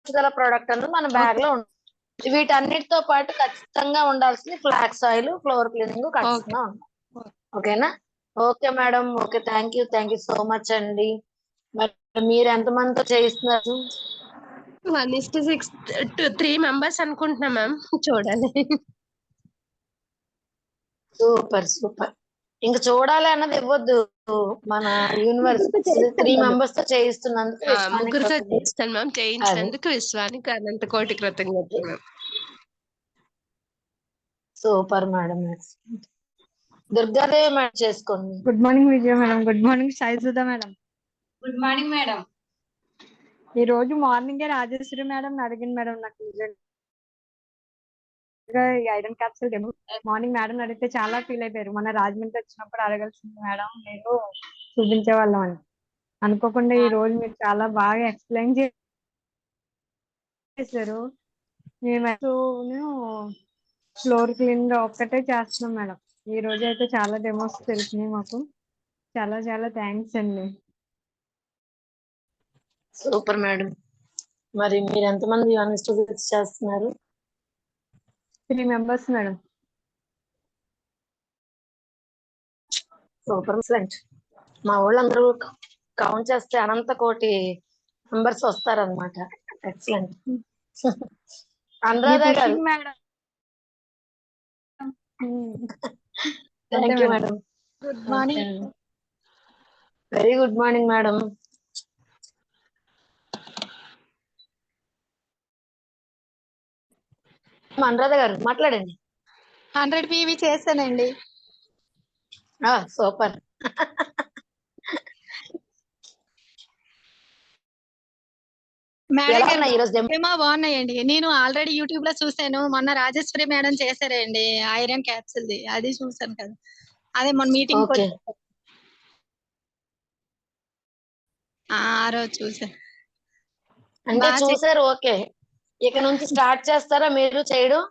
గల ప్రోడక్ట్ అన్నది మన బ్యాగ్ లో ఉంటుంది. వీటన్నిటితో పాటు ఖచ్చితంగా ఉండాల్సింది ఫ్లాక్స్ ఆయిల్, ఫ్లోర్ క్లీనింగ్ ఖచ్చితంగా ఉండాలి. ఓకేనా? Okay madam. Okay, thank you so much అండి. మరి మీరు ఎంత మందితో చేయిస్తున్నారు? 1:6 3 మెంబర్స్ అనుకుంటున్నా మ్యామ్. చూడాలి. సూపర్. ఇంకా చూడాలి అన్నది ఇవ్వద్దు. మన యూనివర్స్ 3 మెంబర్స్ తో చేయిస్తున్నందుకు ముగ్గురితో చేస్తాను మ్యామ్. చేయించినందుకు విశ్వానికి అనంత కోటి కృతజ్ఞతలు ma'am. Super madam. Durgadevi madam చేసుకోండి. Good morning Vijaya madam. Good morning Sai Sudha madam. Good morning madam. ఈ రోజు మార్నింగే రాజేశ్వరి మేడం అడిగింది మేడం నాకు నిజంగా ఈ iron capsule demo morning madam అడిగితే చాలా ఫీల్ అయిపోయారు. మొన్న రాజమండ్రి వచ్చినప్పుడు అడగాల్సింది మేడం, మీరు చూపించే వాళ్ళం అని. అనుకోకుండా ఈ రోజు మీరు చాలా బాగా ఎక్స్ప్లెయిన్ చేశారు. మేము ఫ్లోర్ క్లీన్ గా ఒక్కటే చేస్తున్నాం మేడం. ఈ రోజు అయితే చాలా డెమోస్ తెలిసినాయి మాకు. చాలా చాలా థ్యాంక్స్ అండి. Super madam. మరి మీరు ఎంతమంది హానెస్ట్ విజిట్స్ చేస్తున్నారు? 3 మెంబర్స్ మేడం. Super excellent. మా వాళ్ళందరూ కౌంట్ చేస్తే అనంత కోటి మెంబర్స్ వస్తారనమాట. ఎక్సలెంట్. అనురాధ గారు, madam thank you madam. Good morning. Very good morning madam. Anuradha గారు మాట్లాడండి. 100 PV చేశానండి. సూపర్. మేడం గారు ఈ రోజు డెమో డెమో బాగున్నాయండి. నేను ఆల్రెడీ యూట్యూబ్ లో చూసాను. మొన్న రాజేశ్వరి మేడం చేశారండి ఐరన్ క్యాప్సూల్ ది, అది చూసాను కదా. అదే మొన్న మీటింగ్ ఓకే. ఆ రోజు చూసాను. అంటే బాగా చూసారు. ఓకే, ఇక నుంచి స్టార్ట్ చేస్తారా మీరు చేయడం?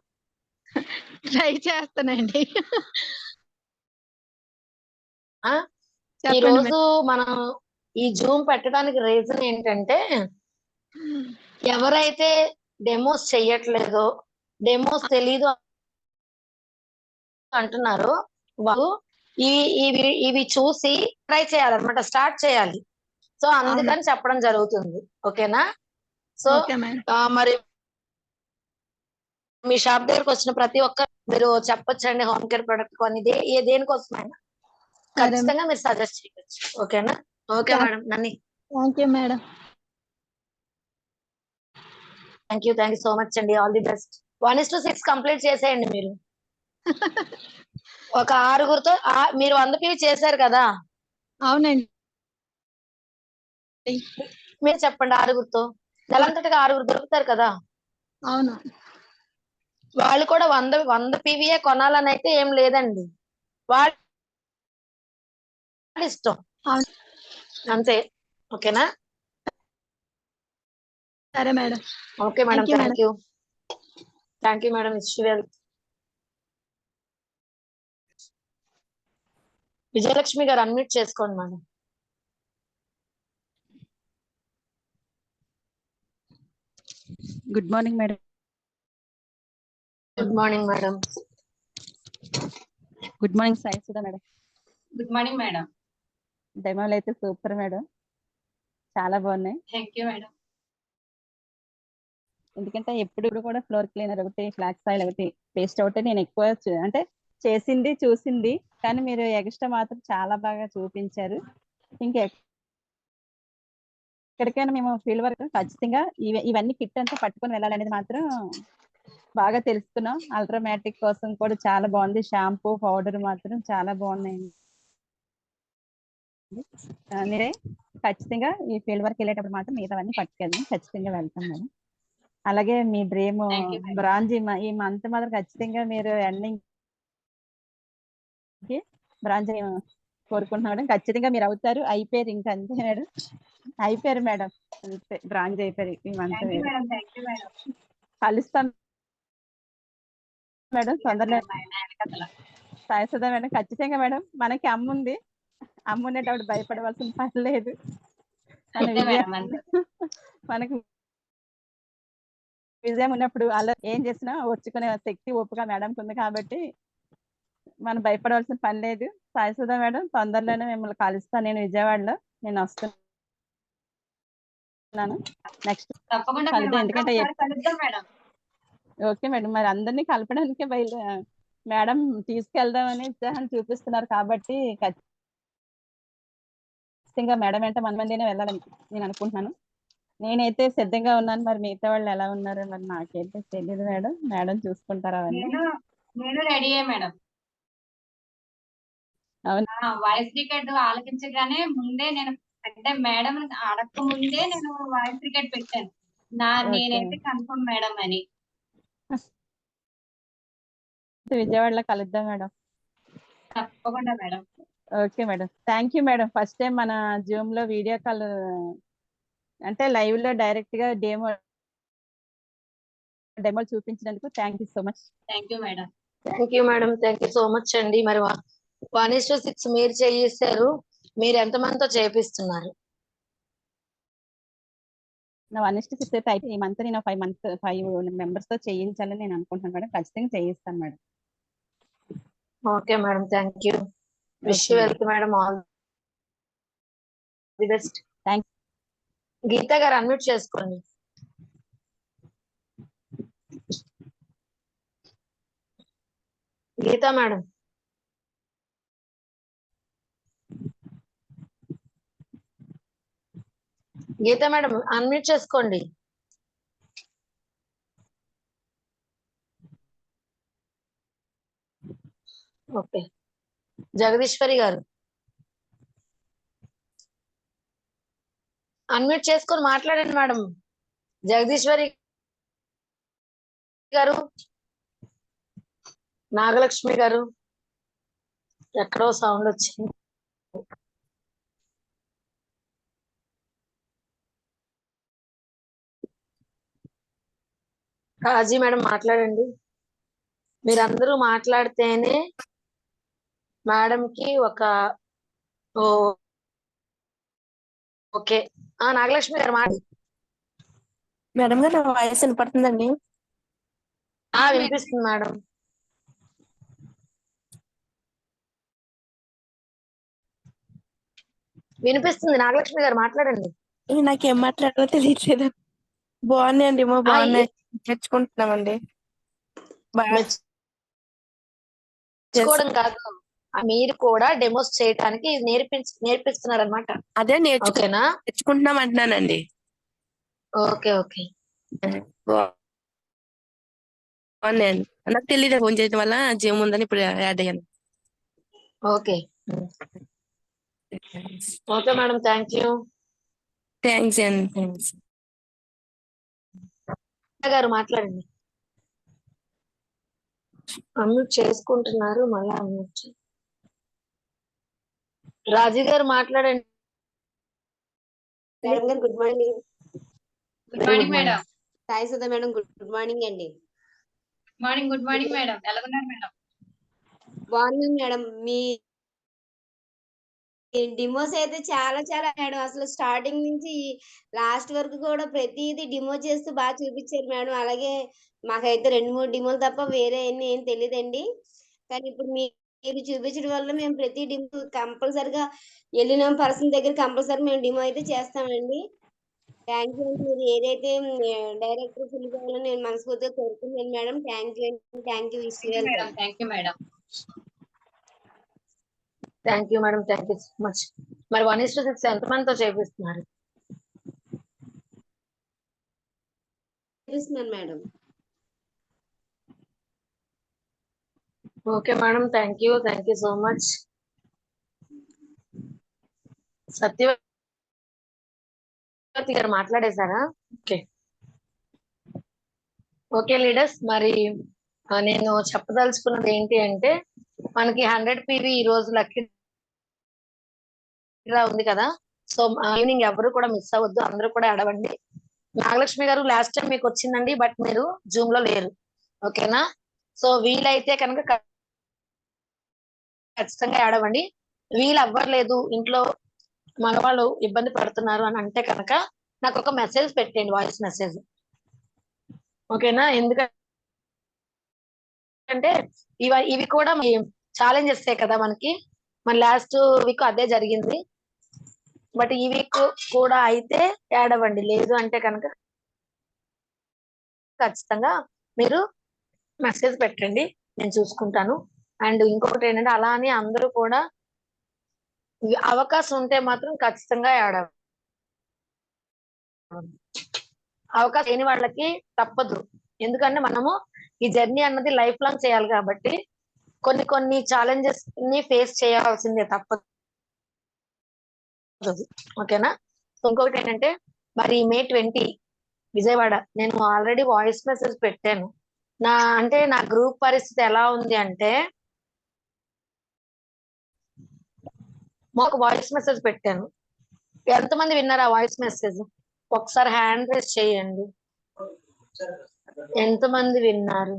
ట్రై చేస్తానండి. ఈ చెప్పండి రోజు మనం ఈ జూమ్ పెట్టడానికి రీజన్ ఏంటంటే, ఎవరైతే డెమోస్ చెయ్యట్లేదో, డెమోస్ తెలీదు అంటున్నారో వాళ్ళు ఇవి చూసి ట్రై చేయాలన్నమాట, స్టార్ట్ చేయాలి. సో అందుకని చెప్పడం జరుగుతుంది. ఓకేనా? So okay madam. మరి మీ షాప్ దగ్గరకు వచ్చిన ప్రతి ఒక్కరు మీరు చెప్పొచ్చండి హోమ్ కేర్ ప్రొడక్ట్ కొని దేనికోసమైనా ఖచ్చితంగా మీరు సజెస్ట్ చేయొచ్చు. ఓకేనా? Okay madam. నన్ని thank you madam. Thank you so much అండి. All the best. 1:6 కంప్లీట్ చేసేయండి మీరు. ఒక 6గురితో మీరు 100 PV చేశారు కదా. అవునండి. మీరు చెప్పండి 6గురితో. నెలంతటిగా 6గురు దొరుకుతారు కదా. అవును. వాళ్ళు కూడా 100 PVయే కొనాలని అయితే ఏం లేదండి, వాళ్ళ ఇష్టం. అవును. అంతే. ఓకేనా? సరే madam. Okay madam. Thank you, thank you. Thank you madam. Wish you well. Vijayalakshmi గారు అన్మ్యూట్ చేసుకోండి madam. Good morning madam. Good morning madam. Good morning Sai Sudha madam. Good morning madam. డెమోలు అయితే సూపర్ మేడం, చాలా బాగున్నాయి. Thank you madam. ఎందుకంటే ఎప్పుడు కూడా floor cleaner ఒకటి, ఫ్లాక్స్ ఆయిల్ ఒకటి, పేస్ట్ ఒకటి నేను ఎక్కువ అంటే చేసింది చూసింది, కానీ మీరు ఎక్స్ట్రా మాత్రం చాలా బాగా చూపించారు. ఎక్కడికైనా మేము ఫీల్డ్ వర్క్ ఖచ్చితంగా ఇవన్నీ కిట్ అంతా పట్టుకొని వెళ్ళాలనేది మాత్రం బాగా తెలుసుకున్నాం. అల్ట్రామాటిక్ కోసం కూడా చాలా బాగుంది. షాంపూ, పౌడర్ మాత్రం చాలా బాగున్నాయండి. మీరే ఖచ్చితంగా ఈ ఫీల్డ్ వర్క్ వెళ్ళేటప్పుడు మాత్రం మిగతావన్నీ పట్టుకెళ్ళి ఖచ్చితంగా వెళ్తాం మేడం. అలాగే మీ డ్రీమ్ బ్రాంజ్ ఈ మంత్ మాత్రం ఖచ్చితంగా మీరు ఎండింగ్ కి బ్రాంజ్ కోరుకుంటున్నాం మేడం. ఖచ్చితంగా మీరు అవుతారు. అయిపోయారు, ఇంకా అంతే మేడం. అయిపోయారు మేడం, అంతే. బ్రాంజ్ అయిపోయారు ఈ మంత్. కలుస్తాం మేడం తొందరలో. సాయి సుధా మేడం ఖచ్చితంగా మేడం. మనకి అమ్మ ఉంది, అమ్మ ఉండేటప్పుడు భయపడవలసిన పని లేదు. మనకు విజయం ఉన్నప్పుడు అలా ఏం చేసినా వచ్చుకునే శక్తి, ఓపిక మేడంకి ఉంది కాబట్టి మనం భయపడవలసిన పని లేదు. సాయి సుధా మేడం తొందరలోనే మిమ్మల్ని కలుస్తాను. నేను విజయవాడలో నేను వస్తున్నాను నెక్స్ట్. తప్పకుండా ఎందుకంటే ఓకే మేడం. మరి అందరినీ కలపడానికే మేడం తీసుకెళ్దామని ఉత్సాహం చూపిస్తున్నారు కాబట్టి ఖచ్చితంగా మేడం వెంట మన మందినే వెళ్ళాలని నేను అనుకుంటున్నాను. నేనైతే సిద్ధంగా ఉన్నాను. మరి మిగతా వాళ్ళు ఎలా ఉన్నారో మరి నాకైతే తెలియదు మేడం. మేడం చూసుకుంటారా అవన్నీ? నేను రెడీయే మేడం. వాయిస్ రికార్డ్ ఆలకించగానే ముందే నేను, అంటే మేడం అడగక ముందే నేను వాయిస్ రికార్డ్ పెట్టాను. నేనైతే కన్ఫర్మ్ మేడం అని. విజయవాడలో కలుద్దాం మేడం. తప్పకుండా madam. Okay madam, thank you madam. First time మన జూమ్ లో వీడియో కాల్ అంటే లైవ్ లో డైరెక్ట్ గా డెమో చూపించినందుకు thank you so much. Thank you madam. Thank you madam, thank you so much అండి. మరి 1:6 మీరు చేయిస్తారు, మీరు ఎంతమందితో చేపిస్తున్నారు? నా 1:6 అయితే ఈ మంత్ నేను 5 మెంబర్స్ తో చేయించాలని నేను అనుకుంటున్నాను మేడం. ఖచ్చితంగా చేయిస్తాను madam. Okay madam, thank you. Wish you wealth madam, all the best. Thank Geetha గారు అన్మ్యూట్ చేసుకోండి. Geetha madam. Geetha madam unmute చేసుకోండి. ఓకే, జగదీశ్వరి గారు అన్మ్యూట్ చేసుకొని మాట్లాడండి మేడం. జగదీశ్వరి గారు, నాగలక్ష్మి గారు, ఎక్కడో సౌండ్ వచ్చింది. రాజీ మేడం మాట్లాడండి. మీరందరూ మాట్లాడితేనే మేడంకి ఒక ఓకే. నాగలక్ష్మి గారు మేడం గారు నా వాయిస్ వినపడుతుందండి? వినిపిస్తుంది మేడం. వినిపిస్తుంది, నాగలక్ష్మి గారు మాట్లాడండి. నాకేం మాట్లాడాలో తెలియట్లేదు. బాగున్నాయండి, బాగున్నాయి, తెచ్చుకుంటున్నామండి. మెచ్చుకోవడం కాదు, మీరు కూడా డెమోస్ చేయడానికి నేర్పిస్తున్నారు అనమాట. అదే ఓకేనా? తెచ్చుకుంటున్నాం అంటున్నానండి. ఓకే ఓకే, బాగున్నాయండి. నాకు తెలియదు ఫోన్ చేయడం వల్ల జిమ్ ఉందని ఇప్పుడు యాడ్ అయ్యాను. Okay okay madam, thank you. Thanks అండి, థ్యాంక్స్. గారు మాట్లాడండి. అన్మ్యూట్ చేసుకుంటున్నారు, మళ్ళీ అన్మ్యూట్. రాజీ గారు మాట్లాడండి. మేడం గారు good morning. Good morning madam. Sai Sudha madam good morning అండి. Good morning madam. ఎలా ఉన్నారు మేడం? బాగున్నాను మేడం. మీ డిమోస్ అయితే చాలా చాలా మేడం, అసలు స్టార్టింగ్ నుంచి లాస్ట్ వరకు కూడా ప్రతిదీ డిమో చేస్తూ బాగా చూపించారు మేడం. అలాగే మాకైతే 2-3 డిమోలు తప్ప వేరే అన్ని ఏం తెలియదండి. కానీ ఇప్పుడు మీరు చూపించడం వల్ల మేము ప్రతి డిమో కంపల్సరిగా వెళ్ళిన పర్సన్ దగ్గర కంపల్సరీ మేము డిమో అయితే చేస్తామండి. థ్యాంక్ యూ అండి. మీరు ఏదైతే డైరెక్టర్ ఫిల్ చేయాలని నేను మనస్ఫూర్తిగా కోరుకుంటున్నాను మేడం. థ్యాంక్ యూ అండి, thank you. Wish you welcome. Thank you madam. Thank you madam, thank you so much. మరి 1:6 ఎంతమందితో చేపిస్తున్నారు? Madam. Okay madam, thank you so much. Satyavathi గారు మాట్లాడేశారా? ఓకే ఓకే లీడర్స్, మరి నేను చెప్పదలుచుకున్నది ఏంటి అంటే, మనకి 100 PV ఈ రోజు లక్కీ ఉంది కదా. సో ఈవినింగ్ ఎవరు కూడా మిస్ అవ్వద్దు, అందరూ కూడా అడవండి. నాగలక్ష్మి గారు లాస్ట్ టైం మీకు వచ్చిందండి, బట్ మీరు జూమ్ లో లేరు. ఓకేనా? సో వీలైతే కనుక ఖచ్చితంగా ఆడవండి. వీలు అవ్వట్లేదు, ఇంట్లో మగవాళ్ళు ఇబ్బంది పడుతున్నారు అని అంటే కనుక నాకు ఒక మెసేజ్ పెట్టండి, వాయిస్ మెసేజ్. ఓకేనా? ఎందుకంటే ఇవి కూడా ఛాలెంజెస్ కదా మనకి. మన లాస్ట్ వీక్ అదే జరిగింది, బట్ ఈ వీక్ కూడా అయితే ఏడవండి. లేదు అంటే కనుక ఖచ్చితంగా మీరు మెసేజ్ పెట్టండి, నేను చూసుకుంటాను. అండ్ ఇంకొకటి ఏంటంటే, అలా అని అందరూ కూడా అవకాశం ఉంటే మాత్రం ఖచ్చితంగా ఏడవండి. అవకాశం లేని వాళ్ళకి తప్పదు, ఎందుకంటే మనము ఈ జర్నీ అన్నది లైఫ్ లాంగ్ చేయాలి కాబట్టి కొన్ని ఛాలెంజెస్ ని ఫేస్ చేయాల్సిందే, తప్పదు. ఓకేనా? ఇంకొకటి ఏంటంటే, మరి May 20 విజయవాడ, నేను ఆల్రెడీ వాయిస్ మెసేజ్ పెట్టాను. నా గ్రూప్ పరిస్థితి ఎలా ఉంది అంటే, ఒక వాయిస్ మెసేజ్ పెట్టాను. ఎంతమంది విన్నారు ఆ వాయిస్ మెసేజ్? ఒకసారి హ్యాండ్ రైజ్ చేయండి. ఎంతమంది విన్నారు?